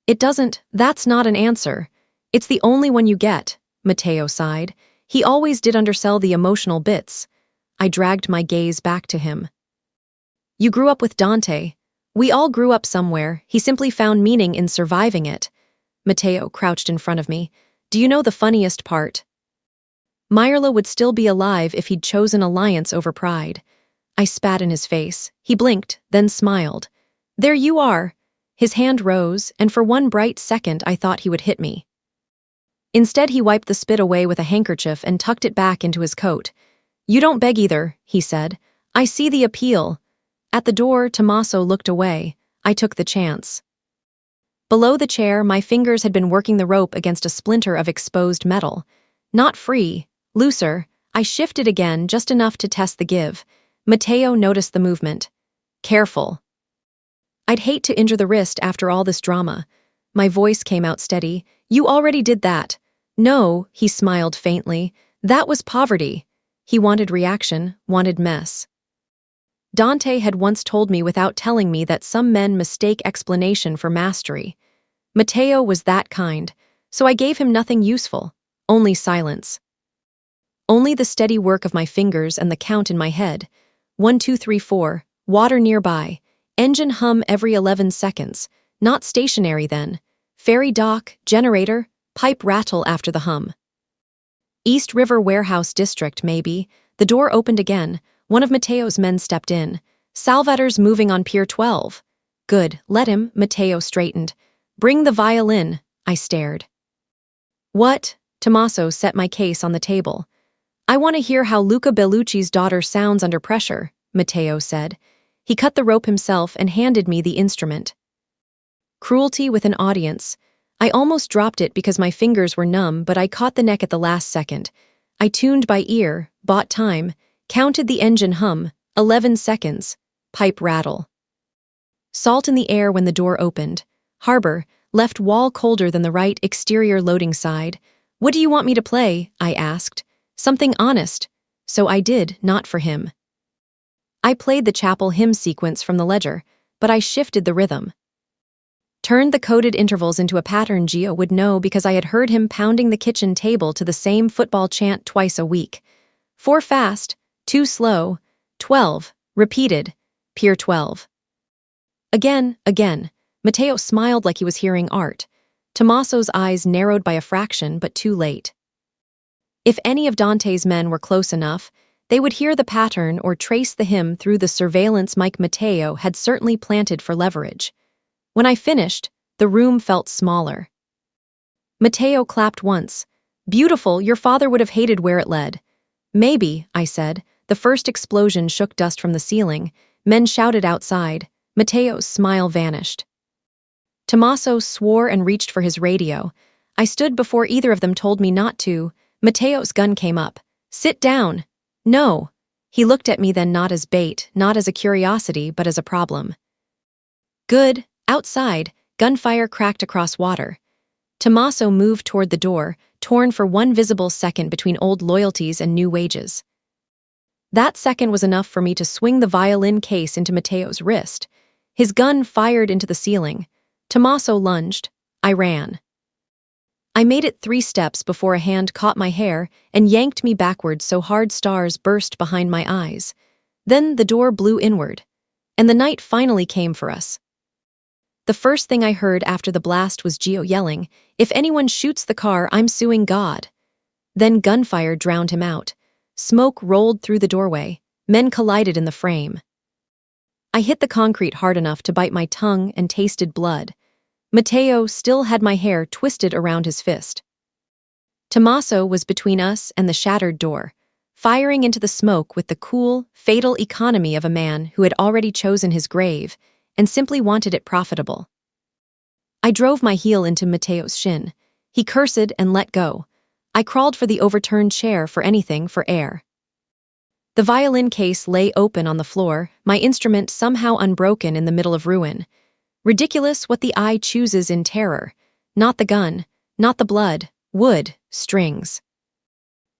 It doesn't. That's not an answer. It's the only one you get, Matteo sighed. He always did undersell the emotional bits. I dragged my gaze back to him. You grew up with Dante. We all grew up somewhere. He simply found meaning in surviving it. Matteo crouched in front of me. Do you know the funniest part? Myrla would still be alive if he'd chosen alliance over pride. I spat in his face. He blinked, then smiled. There you are. His hand rose, and for one bright second I thought he would hit me. Instead, he wiped the spit away with a handkerchief and tucked it back into his coat. You don't beg either, he said. I see the appeal. At the door, Tommaso looked away. I took the chance. Below the chair, my fingers had been working the rope against a splinter of exposed metal. Not free, looser. I shifted again, just enough to test the give. Matteo noticed the movement. Careful. I'd hate to injure the wrist after all this drama. My voice came out steady. You already did that. No, he smiled faintly. That was poverty. He wanted reaction, wanted mess. Dante had once told me without telling me that some men mistake explanation for mastery. Matteo was that kind, so I gave him nothing useful, only silence. Only the steady work of my fingers and the count in my head. 1, 2, 3, 4, water nearby, engine hum every 11 seconds, not stationary then, ferry dock, generator, pipe rattle after the hum. East River Warehouse District, maybe. The door opened again. One of Matteo's men stepped in. Salvator's moving on Pier 12. Good, let him, Matteo straightened. Bring the violin, I stared. What? Tommaso set my case on the table. I want to hear how Luca Bellucci's daughter sounds under pressure, Matteo said. He cut the rope himself and handed me the instrument. Cruelty with an audience. I almost dropped it because my fingers were numb, but I caught the neck at the last second. I tuned by ear, bought time, counted the engine hum, 11 seconds, pipe rattle. Salt in the air when the door opened. Harbor, left wall colder than the right exterior loading side. What do you want me to play? I asked. Something honest. So I did, not for him. I played the chapel hymn sequence from the ledger, but I shifted the rhythm. Turned the coded intervals into a pattern Gio would know because I had heard him pounding the kitchen table to the same football chant twice a week. 4 fast, 2 slow, 12, repeated, Pier 12. Again. Matteo smiled like he was hearing art. Tommaso's eyes narrowed by a fraction, but too late. If any of Dante's men were close enough, they would hear the pattern or trace the hymn through the surveillance mic Matteo had certainly planted for leverage. When I finished, the room felt smaller. Matteo clapped once. Beautiful, your father would have hated where it led. Maybe, I said. The first explosion shook dust from the ceiling. Men shouted outside. Matteo's smile vanished. Tommaso swore and reached for his radio. I stood before either of them told me not to. Matteo's gun came up. Sit down. No. He looked at me then, not as bait, not as a curiosity, but as a problem. Good. Outside, gunfire cracked across water. Tommaso moved toward the door, torn for one visible second between old loyalties and new wages. That second was enough for me to swing the violin case into Matteo's wrist. His gun fired into the ceiling. Tommaso lunged. I ran. I made it 3 steps before a hand caught my hair and yanked me backwards so hard stars burst behind my eyes. Then the door blew inward, and the night finally came for us. The first thing I heard after the blast was Gio yelling, "If anyone shoots the car, I'm suing God." Then gunfire drowned him out. Smoke rolled through the doorway. Men collided in the frame. I hit the concrete hard enough to bite my tongue and tasted blood. Matteo still had my hair twisted around his fist. Tommaso was between us and the shattered door, firing into the smoke with the cool, fatal economy of a man who had already chosen his grave and simply wanted it profitable. I drove my heel into Matteo's shin. He cursed and let go. I crawled for the overturned chair for anything for air. The violin case lay open on the floor, my instrument somehow unbroken in the middle of ruin. Ridiculous what the eye chooses in terror. Not the gun, not the blood, wood, strings.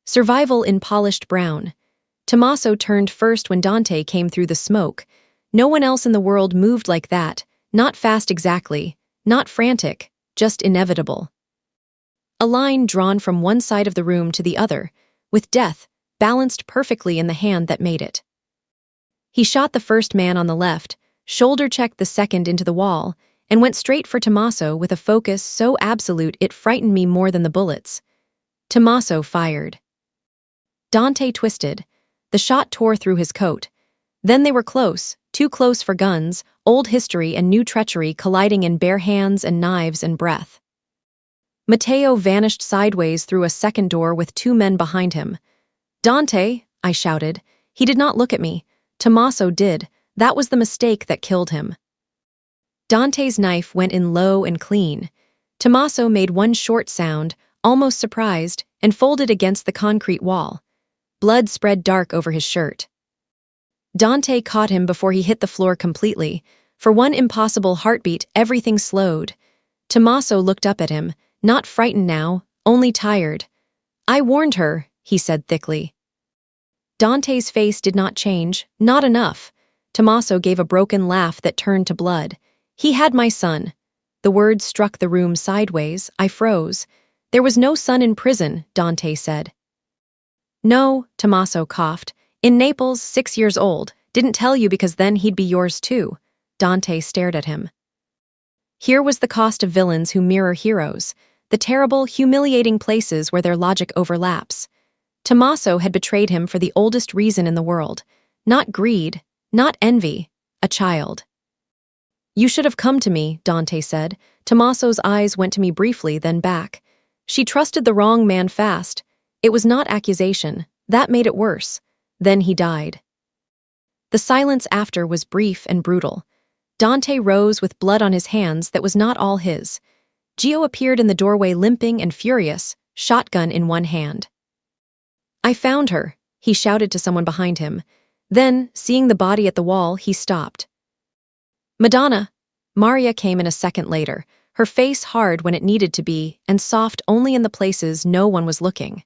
Survival in polished brown. Tommaso turned first when Dante came through the smoke. No one else in the world moved like that, not fast exactly, not frantic, just inevitable. A line drawn from one side of the room to the other, with death balanced perfectly in the hand that made it. He shot the first man on the left, shoulder-checked the second into the wall, and went straight for Tommaso with a focus so absolute it frightened me more than the bullets. Tommaso fired. Dante twisted. The shot tore through his coat. Then they were close, too close for guns, old history and new treachery colliding in bare hands and knives and breath. Matteo vanished sideways through a second door with two men behind him. "Dante," I shouted. He did not look at me. Tommaso did. That was the mistake that killed him. Dante's knife went in low and clean. Tommaso made one short sound, almost surprised, and folded against the concrete wall. Blood spread dark over his shirt. Dante caught him before he hit the floor completely. For one impossible heartbeat, everything slowed. Tommaso looked up at him, not frightened now, only tired. "I warned her," he said thickly. Dante's face did not change, not enough. Tommaso gave a broken laugh that turned to blood. "He had my son." The words struck the room sideways. I froze. "There was no son in prison," Dante said. "No," Tommaso coughed. "In Naples, 6 years old. Didn't tell you because then he'd be yours too." Dante stared at him. Here was the cost of villains who mirror heroes, the terrible, humiliating places where their logic overlaps. Tommaso had betrayed him for the oldest reason in the world. Not greed, not envy, a child. "You should have come to me," Dante said. Tommaso's eyes went to me briefly, then back. "She trusted the wrong man fast. It was not accusation. That made it worse. Then he died." The silence after was brief and brutal. Dante rose with blood on his hands that was not all his. Gio appeared in the doorway limping and furious, shotgun in one hand. "I found her," he shouted to someone behind him. Then, seeing the body at the wall, he stopped. "Madonna." Maria came in a second later, her face hard when it needed to be, and soft only in the places no one was looking.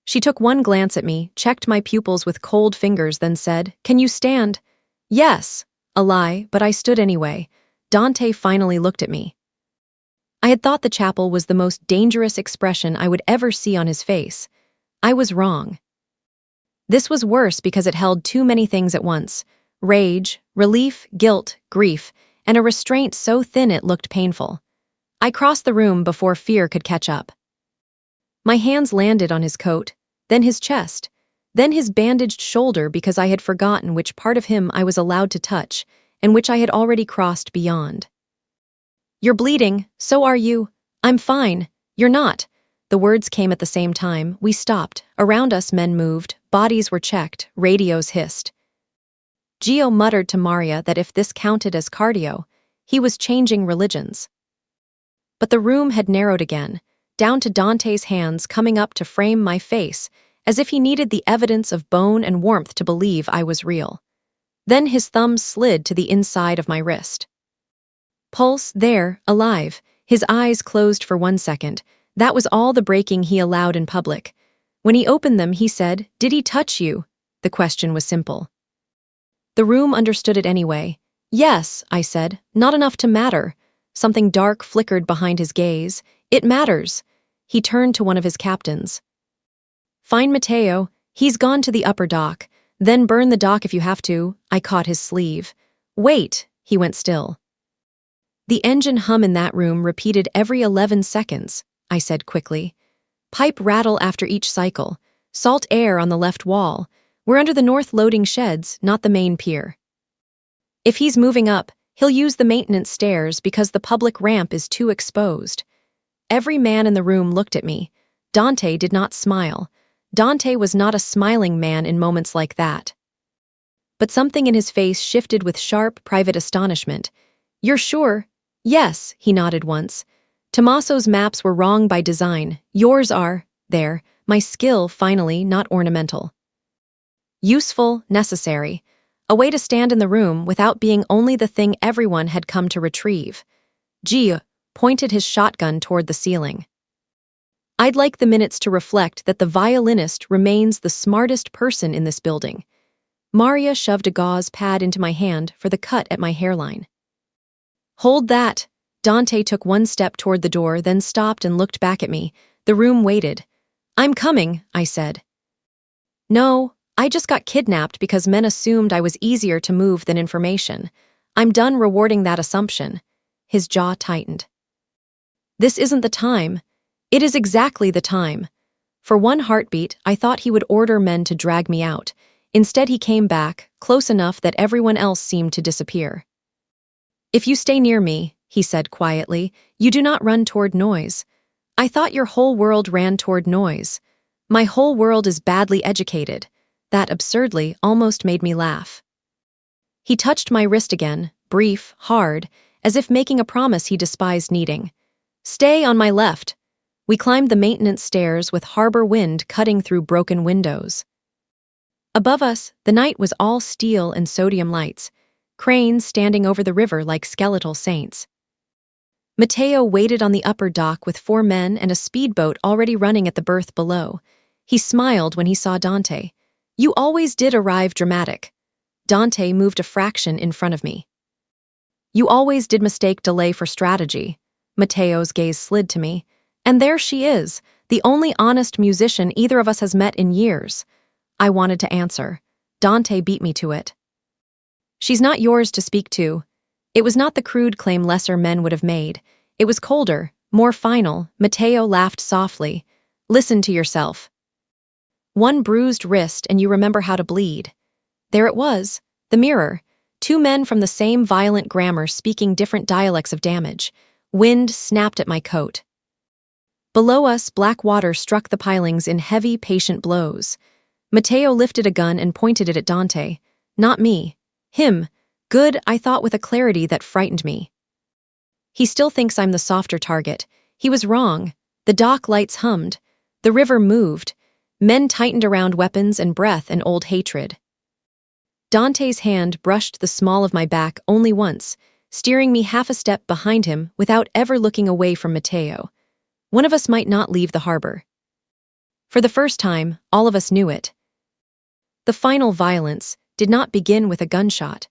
She took one glance at me, checked my pupils with cold fingers, then said, "Can you stand?" "Yes." A lie, but I stood anyway. Dante finally looked at me. I had thought the chapel was the most dangerous expression I would ever see on his face. I was wrong. This was worse because it held too many things at once: rage, relief, guilt, grief, and a restraint so thin it looked painful. I crossed the room before fear could catch up. My hands landed on his coat, then his chest, then his bandaged shoulder because I had forgotten which part of him I was allowed to touch and which I had already crossed beyond. "You're bleeding, so are you." "I'm fine." "You're not." The words came at the same time. We stopped. Around us men moved, bodies were checked, radios hissed. Gio muttered to Maria that if this counted as cardio, he was changing religions. But the room had narrowed again, down to Dante's hands coming up to frame my face, as if he needed the evidence of bone and warmth to believe I was real. Then his thumbs slid to the inside of my wrist. Pulse there, alive, his eyes closed for 1 second. That was all the breaking he allowed in public. When he opened them, he said, "Did he touch you?" The question was simple. The room understood it anyway. "Yes," I said, "not enough to matter." Something dark flickered behind his gaze. "It matters." He turned to one of his captains. "Find Matteo. He's gone to the upper dock. Then burn the dock if you have to." I caught his sleeve. "Wait." He went still. "The engine hum in that room repeated every 11 seconds, I said quickly. "Pipe rattle after each cycle. Salt air on the left wall. We're under the north loading sheds, not the main pier. If he's moving up, he'll use the maintenance stairs because the public ramp is too exposed. Every man in the room looked at me. Dante did not smile. Dante was not a smiling man in moments like that. But something in his face shifted with sharp, private astonishment. "You're sure?" "Yes," he nodded once. "Tommaso's maps were wrong by design. Yours are." There, my skill, finally, not ornamental. Useful, necessary. A way to stand in the room without being only the thing everyone had come to retrieve. Gio pointed his shotgun toward the ceiling. "I'd like the minutes to reflect that the violinist remains the smartest person in this building." Maria shoved a gauze pad into my hand for the cut at my hairline. "Hold that." Dante took one step toward the door, then stopped and looked back at me. The room waited. "I'm coming," I said. "No, I just got kidnapped because men assumed I was easier to move than information. I'm done rewarding that assumption." His jaw tightened. "This isn't the time." "It is exactly the time." For one heartbeat, I thought he would order men to drag me out. Instead, he came back, close enough that everyone else seemed to disappear. "If you stay near me," he said quietly, "you do not run toward noise." "I thought your whole world ran toward noise." "My whole world is badly educated." That absurdly almost made me laugh. He touched my wrist again, brief, hard, as if making a promise he despised needing. "Stay on my left." We climbed the maintenance stairs with harbor wind cutting through broken windows. Above us, the night was all steel and sodium lights, cranes standing over the river like skeletal saints. Matteo waited on the upper dock with 4 men and a speedboat already running at the berth below. He smiled when he saw Dante. "You always did arrive dramatic." Dante moved a fraction in front of me. "You always did mistake delay for strategy." Matteo's gaze slid to me. "And there she is, the only honest musician either of us has met in years." I wanted to answer. Dante beat me to it. "She's not yours to speak to." It was not the crude claim lesser men would have made. It was colder, more final. Matteo laughed softly. "Listen to yourself. One bruised wrist and you remember how to bleed." There it was, the mirror. 2 men from the same violent grammar speaking different dialects of damage. Wind snapped at my coat. Below us, black water struck the pilings in heavy, patient blows. Matteo lifted a gun and pointed it at Dante. Not me. Him. Good, I thought with a clarity that frightened me. He still thinks I'm the softer target. He was wrong. The dock lights hummed. The river moved. Men tightened around weapons and breath and old hatred. Dante's hand brushed the small of my back only once, steering me half a step behind him without ever looking away from Matteo. One of us might not leave the harbor. For the first time, all of us knew it. The final violence did not begin with a gunshot.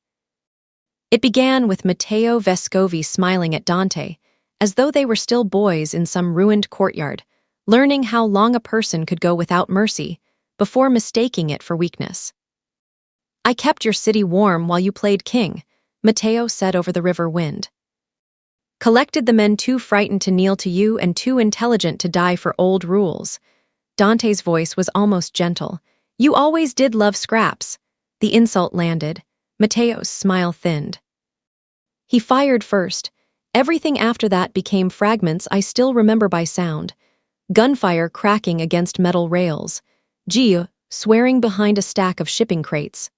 It began with Matteo Vescovi smiling at Dante, as though they were still boys in some ruined courtyard, learning how long a person could go without mercy, before mistaking it for weakness. "I kept your city warm while you played king," Matteo said over the river wind. "Collected the men too frightened to kneel to you and too intelligent to die for old rules." Dante's voice was almost gentle. "You always did love scraps." The insult landed. Matteo's smile thinned. He fired first. Everything after that became fragments I still remember by sound. Gunfire cracking against metal rails. Gio swearing behind a stack of shipping crates.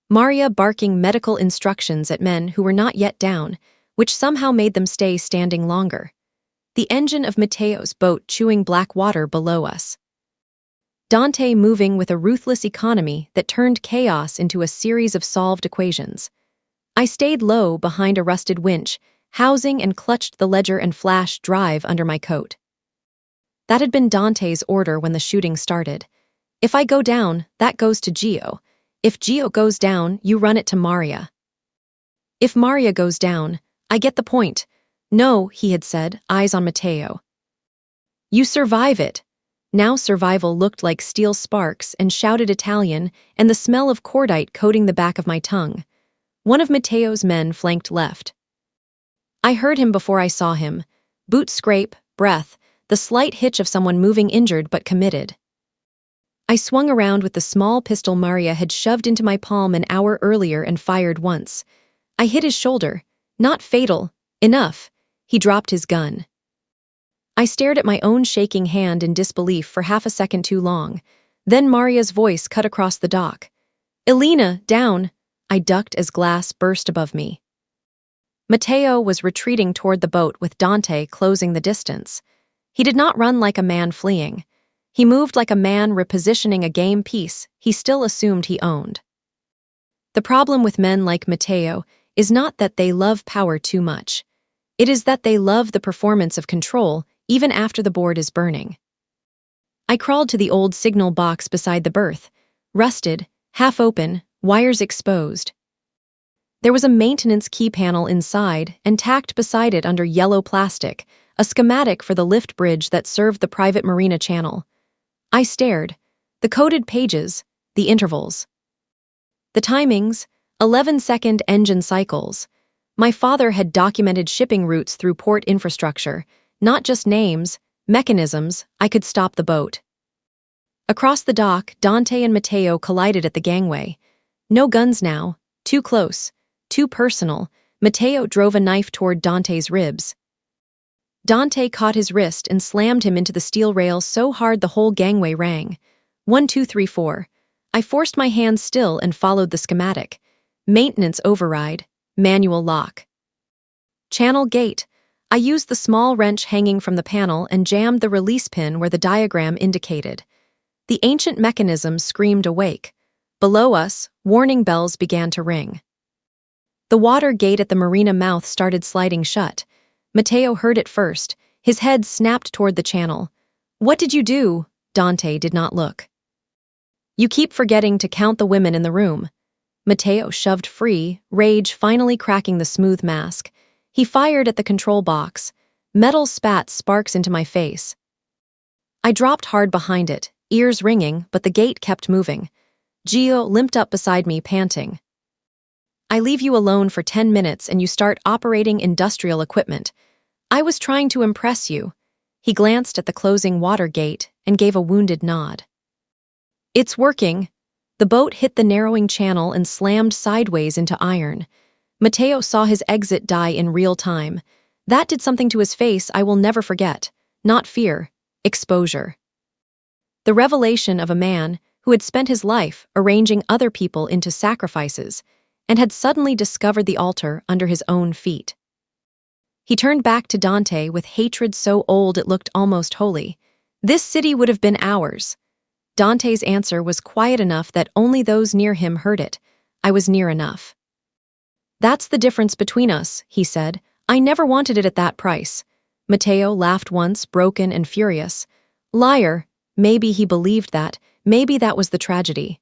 Maria barking medical instructions at men who were not yet down, which somehow made them stay standing longer. The engine of Matteo's boat chewing black water below us. Dante moving with a ruthless economy that turned chaos into a series of solved equations. I stayed low behind a rusted winch, housing and clutched the ledger and flash drive under my coat. That had been Dante's order when the shooting started. If I go down, that goes to Gio. If Gio goes down, you run it to Maria. If Maria goes down, I get the point. "No," he had said, eyes on Matteo. "You survive it." Now survival looked like steel sparks and shouted Italian and the smell of cordite coating the back of my tongue. One of Matteo's men flanked left. I heard him before I saw him. Boot scrape, breath, the slight hitch of someone moving injured but committed. I swung around with the small pistol Maria had shoved into my palm an hour earlier and fired once. I hit his shoulder. Not fatal. Enough. He dropped his gun. I stared at my own shaking hand in disbelief for half a second too long. Then Maria's voice cut across the dock. "Elena, down!" I ducked as glass burst above me. Matteo was retreating toward the boat with Dante closing the distance. He did not run like a man fleeing. He moved like a man repositioning a game piece he still assumed he owned. The problem with men like Matteo is not that they love power too much. It is that they love the performance of control even after the board is burning. I crawled to the old signal box beside the berth, rusted, half open, wires exposed. There was a maintenance key panel inside and tacked beside it under yellow plastic, a schematic for the lift bridge that served the private marina channel. I stared. The coded pages, the intervals. The timings, 11-second engine cycles. My father had documented shipping routes through port infrastructure, not just names, mechanisms. I could stop the boat. Across the dock, Dante and Matteo collided at the gangway. No guns now. Too close. Too personal. Matteo drove a knife toward Dante's ribs. Dante caught his wrist and slammed him into the steel rail so hard the whole gangway rang. 1, 2, 3, 4. I forced my hands still and followed the schematic. Maintenance override. Manual lock. Channel gate. I used the small wrench hanging from the panel and jammed the release pin where the diagram indicated. The ancient mechanism screamed awake. Below us, warning bells began to ring. The water gate at the marina mouth started sliding shut. Matteo heard it first. His head snapped toward the channel. "What did you do?" Dante did not look. "You keep forgetting to count the women in the room." Matteo shoved free, rage finally cracking the smooth mask. He fired at the control box. Metal spat sparks into my face. I dropped hard behind it, ears ringing, but the gate kept moving. Gio limped up beside me, panting. "I leave you alone for 10 minutes and you start operating industrial equipment. I was trying to impress you." He glanced at the closing water gate and gave a wounded nod. "It's working." The boat hit the narrowing channel and slammed sideways into iron. Matteo saw his exit die in real time. That did something to his face I will never forget. Not fear, exposure. The revelation of a man who had spent his life arranging other people into sacrifices and had suddenly discovered the altar under his own feet. He turned back to Dante with hatred so old it looked almost holy. "This city would have been ours." Dante's answer was quiet enough that only those near him heard it. I was near enough. "That's the difference between us," he said. "I never wanted it at that price." Matteo laughed once, broken and furious. Liar. Maybe he believed that. Maybe that was the tragedy.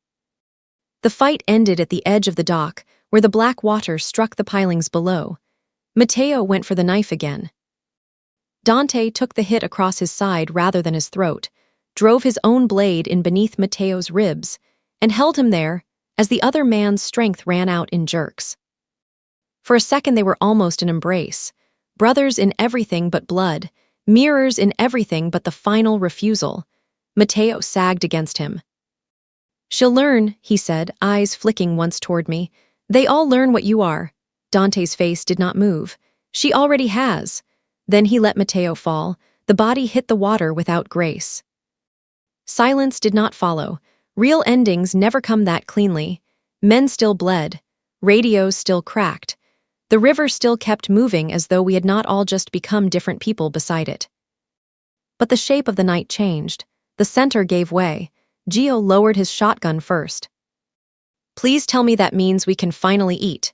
The fight ended at the edge of the dock, where the black water struck the pilings below. Matteo went for the knife again. Dante took the hit across his side rather than his throat, drove his own blade in beneath Matteo's ribs, and held him there as the other man's strength ran out in jerks. For a second they were almost an embrace, brothers in everything but blood, mirrors in everything but the final refusal. Matteo sagged against him. "She'll learn," he said, eyes flicking once toward me. "They all learn what you are." Dante's face did not move. "She already has." Then he let Matteo fall. The body hit the water without grace. Silence did not follow. Real endings never come that cleanly. Men still bled. Radios still cracked. The river still kept moving as though we had not all just become different people beside it. But the shape of the night changed. The center gave way. Gio lowered his shotgun first. "Please tell me that means we can finally eat."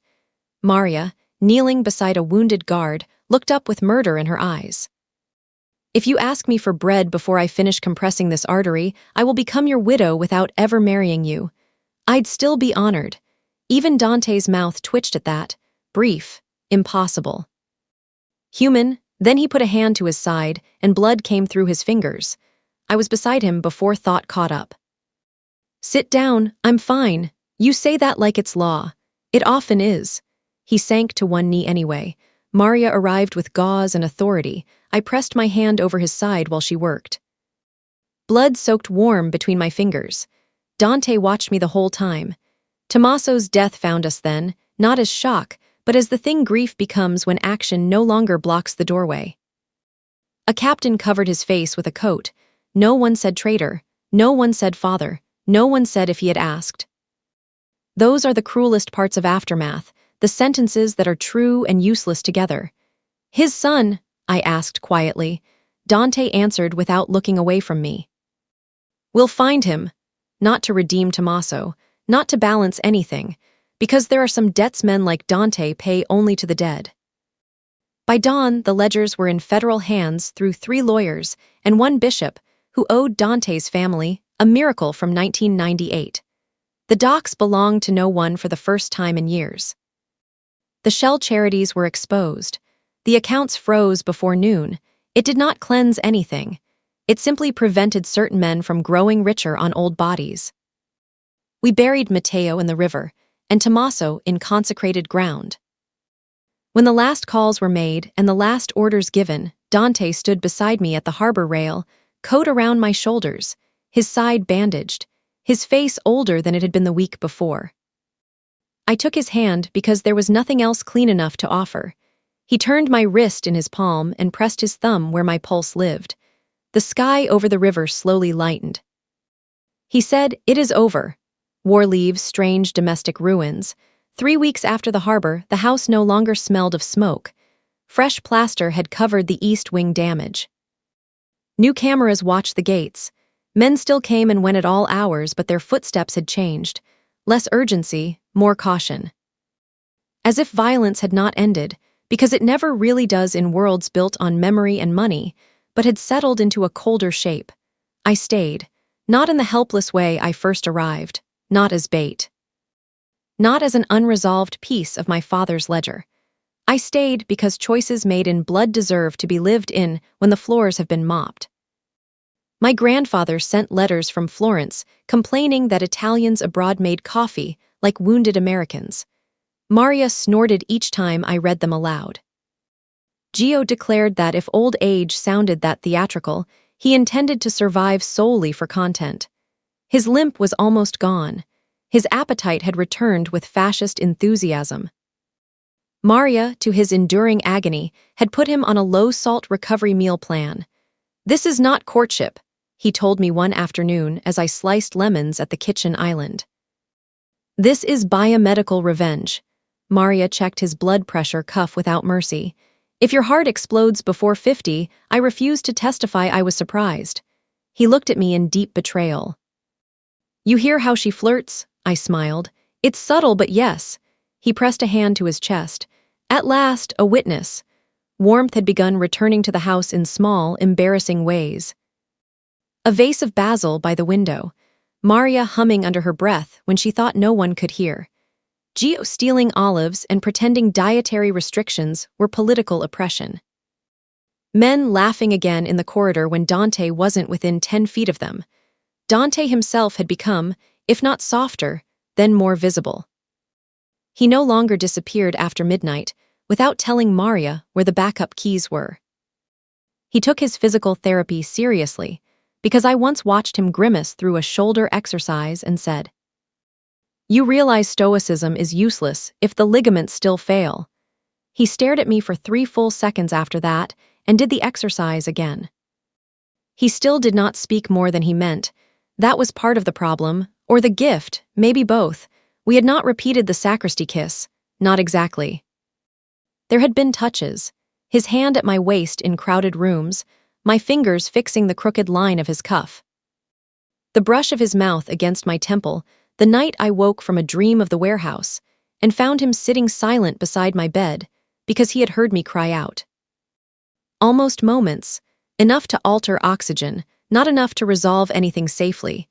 Maria, kneeling beside a wounded guard, looked up with murder in her eyes. "If you ask me for bread before I finish compressing this artery, I will become your widow without ever marrying you." I'd still be honored. Even Dante's mouth twitched at that. Brief. Impossible. "Human." Then he put a hand to his side, and blood came through his fingers. I was beside him before thought caught up. "Sit down, I'm fine. You say that like it's law. It often is." He sank to one knee anyway. Maria arrived with gauze and authority. I pressed my hand over his side while she worked. Blood soaked warm between my fingers. Dante watched me the whole time. Tommaso's death found us then, not as shock, but as the thing grief becomes when action no longer blocks the doorway. A captain covered his face with a coat. No one said traitor. No one said father. No one said if he had asked. Those are the cruelest parts of aftermath, the sentences that are true and useless together. His son, I asked quietly. Dante answered without looking away from me. We'll find him. Not to redeem Tommaso, not to balance anything, because there are some debts men like Dante pay only to the dead. By dawn, the ledgers were in federal hands through 3 lawyers and 1 bishop, who owed Dante's family a miracle from 1998. The docs belonged to no one for the first time in years. The shell charities were exposed. The accounts froze before noon. It did not cleanse anything. It simply prevented certain men from growing richer on old bodies. We buried Matteo in the river, and Tommaso in consecrated ground. When the last calls were made and the last orders given, Dante stood beside me at the harbor rail, coat around my shoulders, his side bandaged, his face older than it had been the week before. I took his hand because there was nothing else clean enough to offer. He turned my wrist in his palm and pressed his thumb where my pulse lived. The sky over the river slowly lightened. He said, "It is over." War leaves strange domestic ruins. 3 weeks after the harbor, the house no longer smelled of smoke. Fresh plaster had covered the east wing damage. New cameras watched the gates. Men still came and went at all hours, but their footsteps had changed. Less urgency, more caution. As if violence had not ended, because it never really does in worlds built on memory and money, but had settled into a colder shape. I stayed, not in the helpless way I first arrived, not as bait. Not as an unresolved piece of my father's ledger. I stayed because choices made in blood deserve to be lived in when the floors have been mopped. My grandfather sent letters from Florence complaining that Italians abroad made coffee like wounded Americans. Maria snorted each time I read them aloud. Gio declared that if old age sounded that theatrical, he intended to survive solely for content. His limp was almost gone. His appetite had returned with fascist enthusiasm. Maria, to his enduring agony, had put him on a low-salt recovery meal plan. "This is not courtship," he told me one afternoon as I sliced lemons at the kitchen island. "This is biomedical revenge." Maria checked his blood pressure cuff without mercy. "If your heart explodes before 50, I refuse to testify I was surprised." He looked at me in deep betrayal. "You hear how she flirts?" I smiled. "It's subtle, but yes." He pressed a hand to his chest. At last, a witness. Warmth had begun returning to the house in small, embarrassing ways. A vase of basil by the window. Maria humming under her breath when she thought no one could hear. Gio stealing olives and pretending dietary restrictions were political oppression. Men laughing again in the corridor when Dante wasn't within 10 feet of them. Dante himself had become, if not softer, then more visible. He no longer disappeared after midnight without telling Maria where the backup keys were. He took his physical therapy seriously, because I once watched him grimace through a shoulder exercise and said, "You realize stoicism is useless if the ligaments still fail." He stared at me for 3 full seconds after that and did the exercise again. He still did not speak more than he meant. That was part of the problem, or the gift, maybe both. We had not repeated the sacristy kiss, not exactly. There had been touches, his hand at my waist in crowded rooms, my fingers fixing the crooked line of his cuff. The brush of his mouth against my temple, the night I woke from a dream of the warehouse, and found him sitting silent beside my bed, because he had heard me cry out. Almost moments, enough to alter oxygen, not enough to resolve anything safely.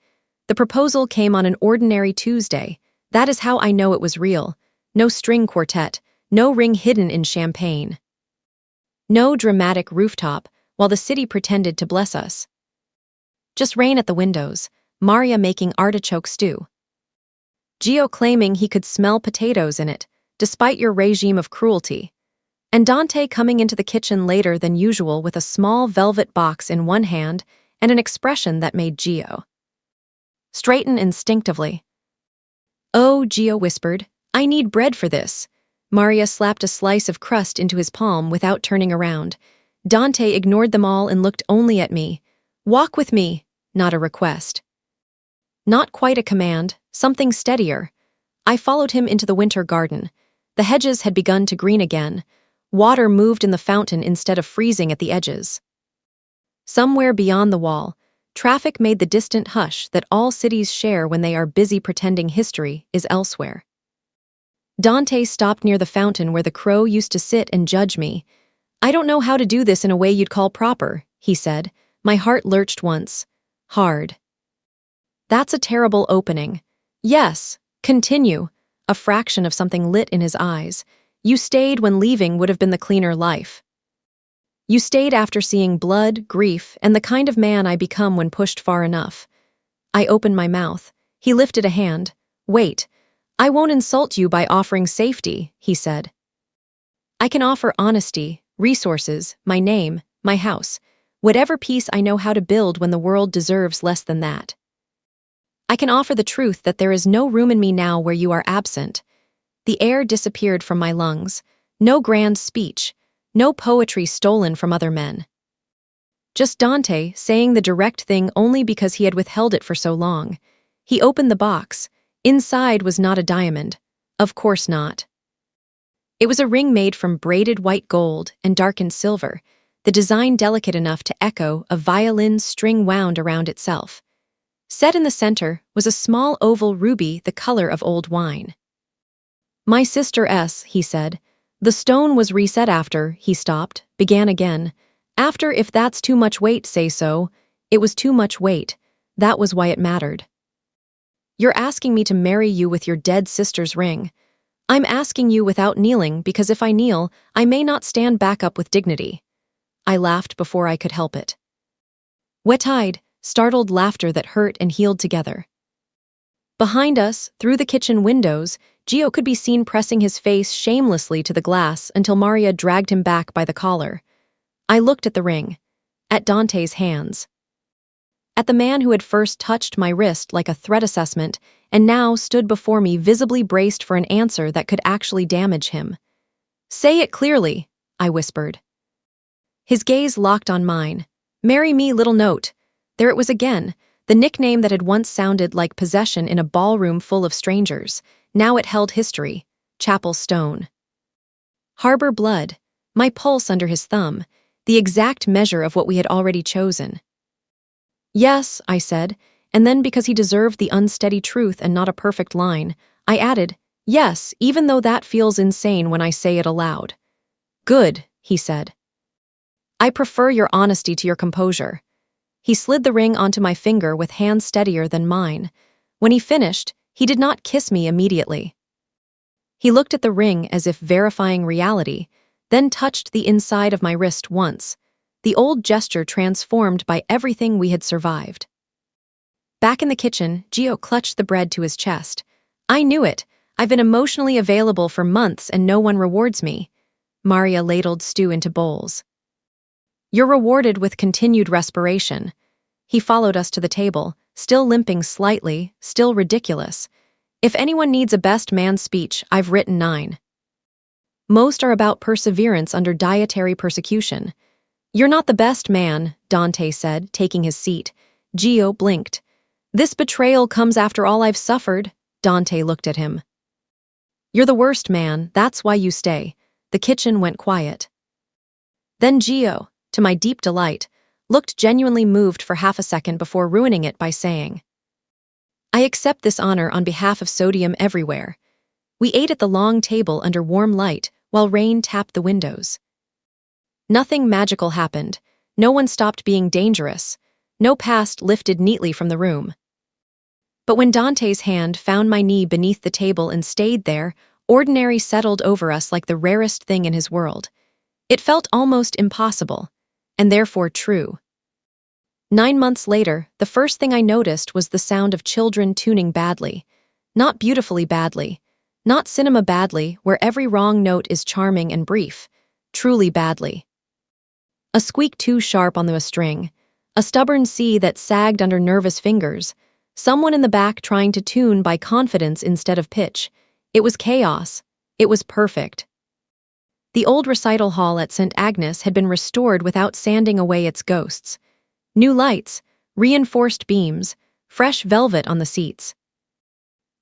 The proposal came on an ordinary Tuesday. That is how I know it was real. No string quartet, no ring hidden in champagne. No dramatic rooftop, while the city pretended to bless us. Just rain at the windows, Maria making artichoke stew. Gio claiming he could smell potatoes in it, despite your regime of cruelty. And Dante coming into the kitchen later than usual with a small velvet box in one hand and an expression that made Gio straighten instinctively. "Oh," Gio whispered, "I need bread for this." Maria slapped a slice of crust into his palm without turning around. Dante ignored them all and looked only at me. "Walk with me," not a request. Not quite a command, something steadier. I followed him into the winter garden. The hedges had begun to green again. Water moved in the fountain instead of freezing at the edges. Somewhere beyond the wall, traffic made the distant hush that all cities share when they are busy pretending history is elsewhere. Dante stopped near the fountain where the crow used to sit and judge me. "I don't know how to do this in a way you'd call proper," he said. My heart lurched once. Hard. "That's a terrible opening." "Yes, continue." A fraction of something lit in his eyes. "You stayed when leaving would have been the cleaner life. You stayed after seeing blood, grief, and the kind of man I become when pushed far enough." I opened my mouth. He lifted a hand. "Wait. I won't insult you by offering safety," he said. "I can offer honesty, resources, my name, my house, whatever peace I know how to build when the world deserves less than that. I can offer the truth that there is no room in me now where you are absent." The air disappeared from my lungs. No grand speech. No poetry stolen from other men. Just Dante saying the direct thing only because he had withheld it for so long. He opened the box. Inside was not a diamond. Of course not. It was a ring made from braided white gold and darkened silver, the design delicate enough to echo a violin's string wound around itself. Set in the center was a small oval ruby the color of old wine. "My sister S," he said. "The stone was reset after," he stopped, began again. "After, if that's too much weight, say so." It was too much weight. That was why it mattered. "You're asking me to marry you with your dead sister's ring." "I'm asking you without kneeling because if I kneel, I may not stand back up with dignity." I laughed before I could help it. Wet-eyed, startled laughter that hurt and healed together. Behind us, through the kitchen windows, Gio could be seen pressing his face shamelessly to the glass until Maria dragged him back by the collar. I looked at the ring. At Dante's hands. At the man who had first touched my wrist like a threat assessment and now stood before me visibly braced for an answer that could actually damage him. "Say it clearly," I whispered. His gaze locked on mine. "Marry me, little note." There it was again, the nickname that had once sounded like possession in a ballroom full of strangers. Now it held history. Chapel Stone. Harbor blood. My pulse under his thumb. The exact measure of what we had already chosen. "Yes," I said, and then because he deserved the unsteady truth and not a perfect line, I added, "Yes, even though that feels insane when I say it aloud." "Good," he said. "I prefer your honesty to your composure." He slid the ring onto my finger with hands steadier than mine. When he finished, he did not kiss me immediately. He looked at the ring as if verifying reality, then touched the inside of my wrist once, the old gesture transformed by everything we had survived. Back in the kitchen, Gio clutched the bread to his chest. "I knew it. I've been emotionally available for months and no one rewards me." Maria ladled stew into bowls. "You're rewarded with continued respiration." He followed us to the table, still limping slightly, still ridiculous. "If anyone needs a best man speech, I've written 9. Most are about perseverance under dietary persecution." "You're not the best man," Dante said, taking his seat. Gio blinked. "This betrayal comes after all I've suffered." Dante looked at him. "You're the worst man, that's why you stay." The kitchen went quiet. Then Gio, to my deep delight, looked genuinely moved for half a second before ruining it by saying, "I accept this honor on behalf of Sodium everywhere." We ate at the long table under warm light while rain tapped the windows. Nothing magical happened. No one stopped being dangerous. No past lifted neatly from the room. But when Dante's hand found my knee beneath the table and stayed there, ordinary settled over us like the rarest thing in his world. It felt almost impossible, and therefore true. 9 months later, the first thing I noticed was the sound of children tuning badly. Not beautifully badly. Not cinema badly, where every wrong note is charming and brief. Truly badly. A squeak too sharp on the string. A stubborn C that sagged under nervous fingers, someone in the back trying to tune by confidence instead of pitch. It was chaos. It was perfect. The old recital hall at St. Agnes had been restored without sanding away its ghosts. New lights, reinforced beams, fresh velvet on the seats.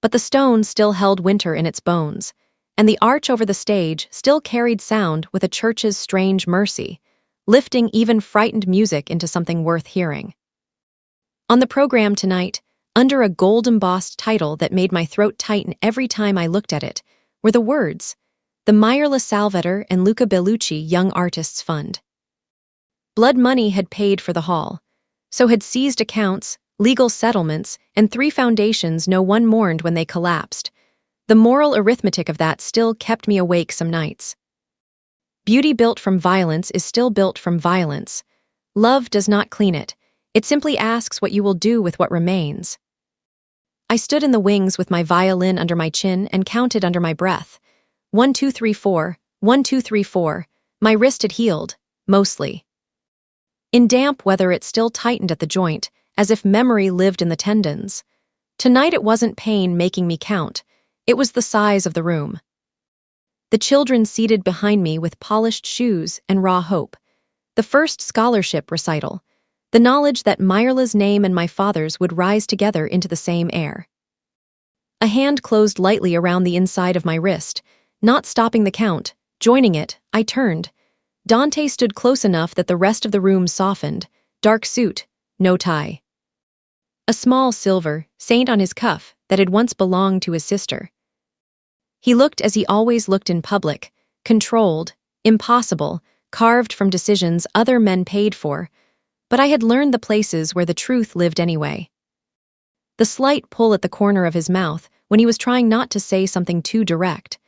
But the stone still held winter in its bones, and the arch over the stage still carried sound with a church's strange mercy, lifting even frightened music into something worth hearing. On the program tonight, under a gold-embossed title that made my throat tighten every time I looked at it, were the words, "The Meyer Salvator and Luca Bellucci Young Artists Fund." Blood money had paid for the hall, so had seized accounts, legal settlements, and 3 foundations no one mourned when they collapsed. The moral arithmetic of that still kept me awake some nights. Beauty built from violence is still built from violence. Love does not clean it. It simply asks what you will do with what remains. I stood in the wings with my violin under my chin and counted under my breath. 1, 2, 3, 4, 1, 2, 3, 4. My wrist had healed, mostly. In damp weather it still tightened at the joint, as if memory lived in the tendons. Tonight it wasn't pain making me count. It was the size of the room. The children seated behind me with polished shoes and raw hope. The first scholarship recital. The knowledge that Myrla's name and my father's would rise together into the same air. A hand closed lightly around the inside of my wrist, not stopping the count. Joining it, I turned. Dante stood close enough that the rest of the room softened. Dark suit, no tie. A small silver saint on his cuff that had once belonged to his sister. He looked as he always looked in public, controlled, impossible, carved from decisions other men paid for, but I had learned the places where the truth lived anyway. The slight pull at the corner of his mouth when he was trying not to say something too direct.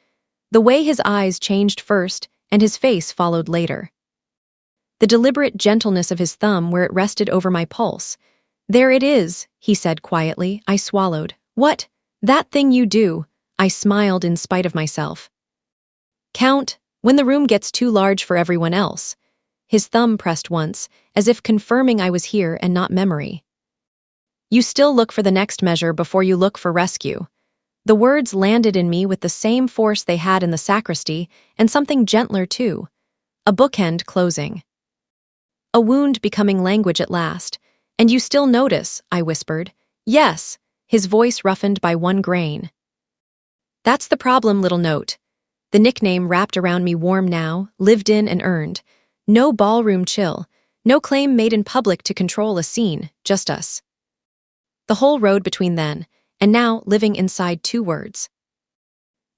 The way his eyes changed first and his face followed later. The deliberate gentleness of his thumb where it rested over my pulse. "There it is," he said quietly. I swallowed. "What? That thing you do." I smiled in spite of myself. "Count, when the room gets too large for everyone else." His thumb pressed once, as if confirming I was here and not memory. "You still look for the next measure before you look for rescue." The words landed in me with the same force they had in the sacristy, and something gentler too. A bookend closing. A wound becoming language at last. "And you still notice," I whispered. "Yes," his voice roughened by one grain. "That's the problem, little note." The nickname wrapped around me warm now, lived in and earned. No ballroom chill, no claim made in public to control a scene, just us. The whole road between then and now living inside 2 words.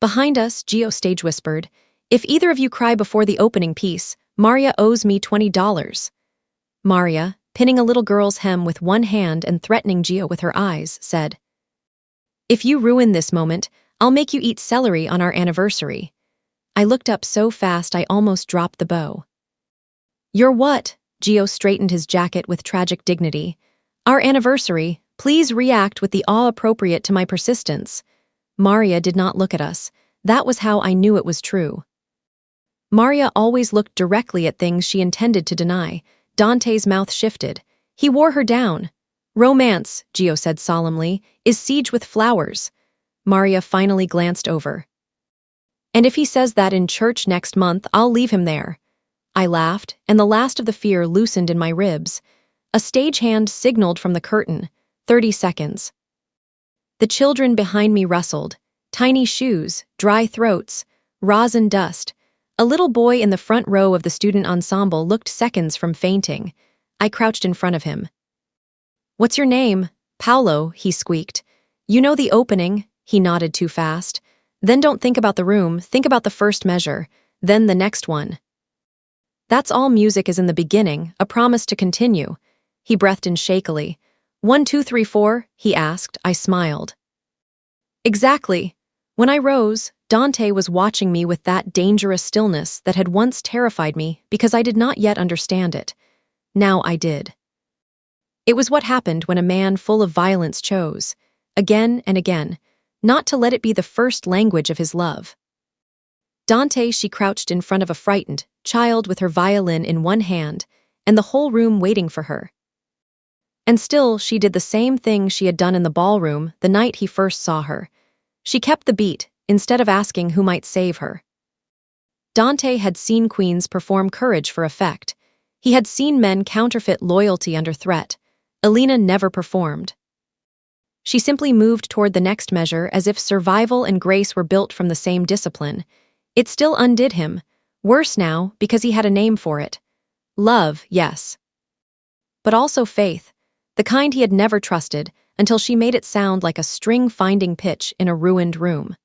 Behind us, Gio stage whispered, "If either of you cry before the opening piece, Maria owes me $20. Maria, pinning a little girl's hem with one hand and threatening Gio with her eyes, said, "If you ruin this moment, I'll make you eat celery on our anniversary." I looked up so fast I almost dropped the bow. "Your what?" Gio straightened his jacket with tragic dignity. "Our anniversary. Please react with the awe appropriate to my persistence." Maria did not look at us. That was how I knew it was true. Maria always looked directly at things she intended to deny. Dante's mouth shifted. He wore her down. "Romance," Gio said solemnly, "is siege with flowers." Maria finally glanced over. "And if he says that in church next month, I'll leave him there." I laughed, and the last of the fear loosened in my ribs. A stagehand signaled from the curtain. 30 seconds. The children behind me rustled. Tiny shoes, dry throats, rosin dust. A little boy in the front row of the student ensemble looked seconds from fainting. I crouched in front of him. "What's your name?" "Paolo," he squeaked. "You know the opening." He nodded too fast. "Then don't think about the room, think about the first measure, then the next one. That's all music is in the beginning, a promise to continue." He breathed in shakily. 1, 2, 3, 4, he asked. I smiled. "Exactly." When I rose, Dante was watching me with that dangerous stillness that had once terrified me because I did not yet understand it. Now I did. It was what happened when a man full of violence chose, again and again, not to let it be the first language of his love. Dante, she crouched in front of a frightened child with her violin in one hand, and the whole room waiting for her. And still, she did the same thing she had done in the ballroom the night he first saw her. She kept the beat, instead of asking who might save her. Dante had seen queens perform courage for effect. He had seen men counterfeit loyalty under threat. Alina never performed. She simply moved toward the next measure as if survival and grace were built from the same discipline. It still undid him. Worse now, because he had a name for it. Love, yes. But also faith, the kind he had never trusted until she made it sound like a string-finding pitch in a ruined room.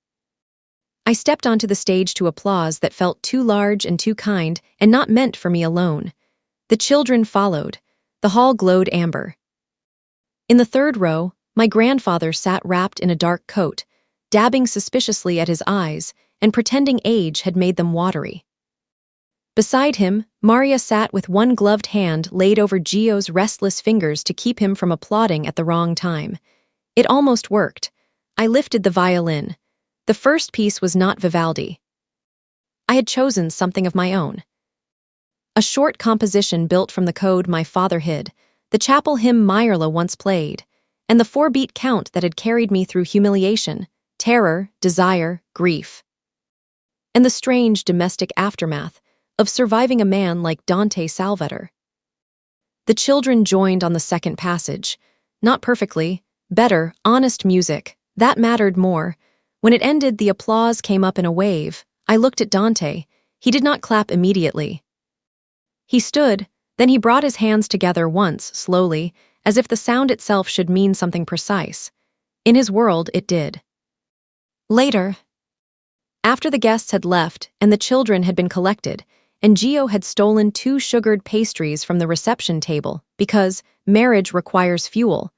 I stepped onto the stage to applause that felt too large and too kind and not meant for me alone. The children followed. The hall glowed amber. In the third row, my grandfather sat wrapped in a dark coat, dabbing suspiciously at his eyes and pretending age had made them watery. Beside him, Maria sat with one gloved hand laid over Gio's restless fingers to keep him from applauding at the wrong time. It almost worked. I lifted the violin. The first piece was not Vivaldi. I had chosen something of my own. A short composition built from the code my father hid, the chapel hymn Myrla once played, and the 4-beat count that had carried me through humiliation, terror, desire, grief. And the strange domestic aftermath of surviving a man like Dante Salvator. The children joined on the second passage. Not perfectly, better, honest music. That mattered more. When it ended, the applause came up in a wave. I looked at Dante. He did not clap immediately. He stood, then he brought his hands together once, slowly, as if the sound itself should mean something precise. In his world, it did. Later, after the guests had left and the children had been collected, and Gio had stolen 2 sugared pastries from the reception table because marriage requires fuel,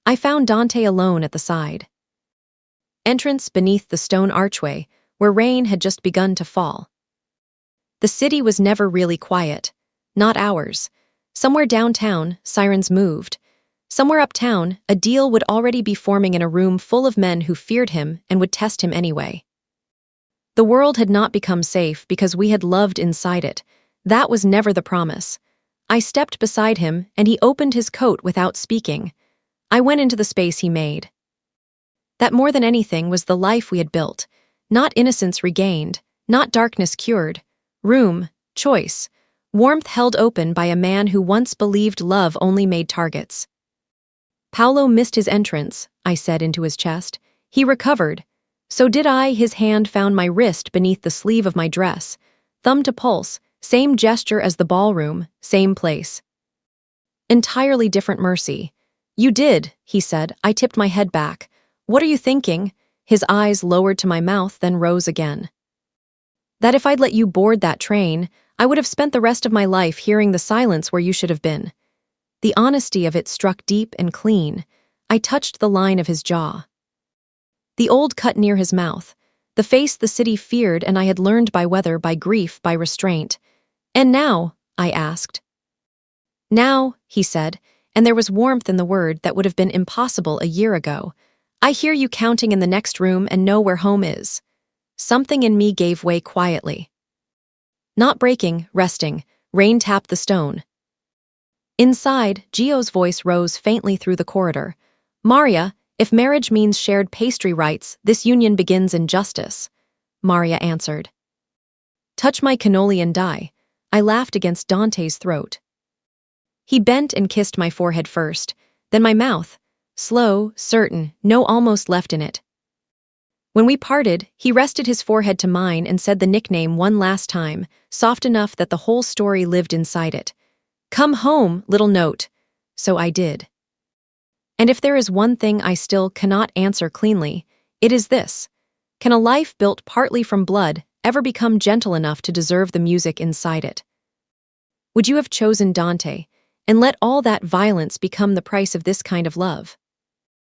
I found Dante alone at the side. Entrance beneath the stone archway, where rain had just begun to fall. The city was never really quiet. Not ours. Somewhere downtown, sirens moved. Somewhere uptown, a deal would already be forming in a room full of men who feared him and would test him anyway. The world had not become safe because we had loved inside it. That was never the promise. I stepped beside him, and he opened his coat without speaking. I went into the space he made. That more than anything was the life we had built. Not innocence regained, not darkness cured. Room, choice, warmth held open by a man who once believed love only made targets. Paolo missed his entrance, I said into his chest. He recovered. So did I. His hand found my wrist beneath the sleeve of my dress. Thumb to pulse, same gesture as the ballroom, same place. Entirely different mercy. You did, he said. I tipped my head back. What are you thinking? His eyes lowered to my mouth, then rose again. That if I'd let you board that train, I would have spent the rest of my life hearing the silence where you should have been. The honesty of it struck deep and clean. I touched the line of his jaw. The old cut near his mouth, the face the city feared and I had learned by weather, by grief, by restraint. And now, I asked. Now, he said, and there was warmth in the word that would have been impossible a year ago. I hear you counting in the next room and know where home is. Something in me gave way quietly. Not breaking, resting, rain tapped the stone. Inside, Gio's voice rose faintly through the corridor. Maria, if marriage means shared pastry rights, this union begins in justice. Maria answered. Touch my cannoli and die. I laughed against Dante's throat. He bent and kissed my forehead first, then my mouth. Slow, certain, no almost left in it. When we parted, he rested his forehead to mine and said the nickname one last time, soft enough that the whole story lived inside it. Come home, little note. So I did. And if there is one thing I still cannot answer cleanly, it is this. Can a life built partly from blood ever become gentle enough to deserve the music inside it? Would you have chosen Dante and let all that violence become the price of this kind of love?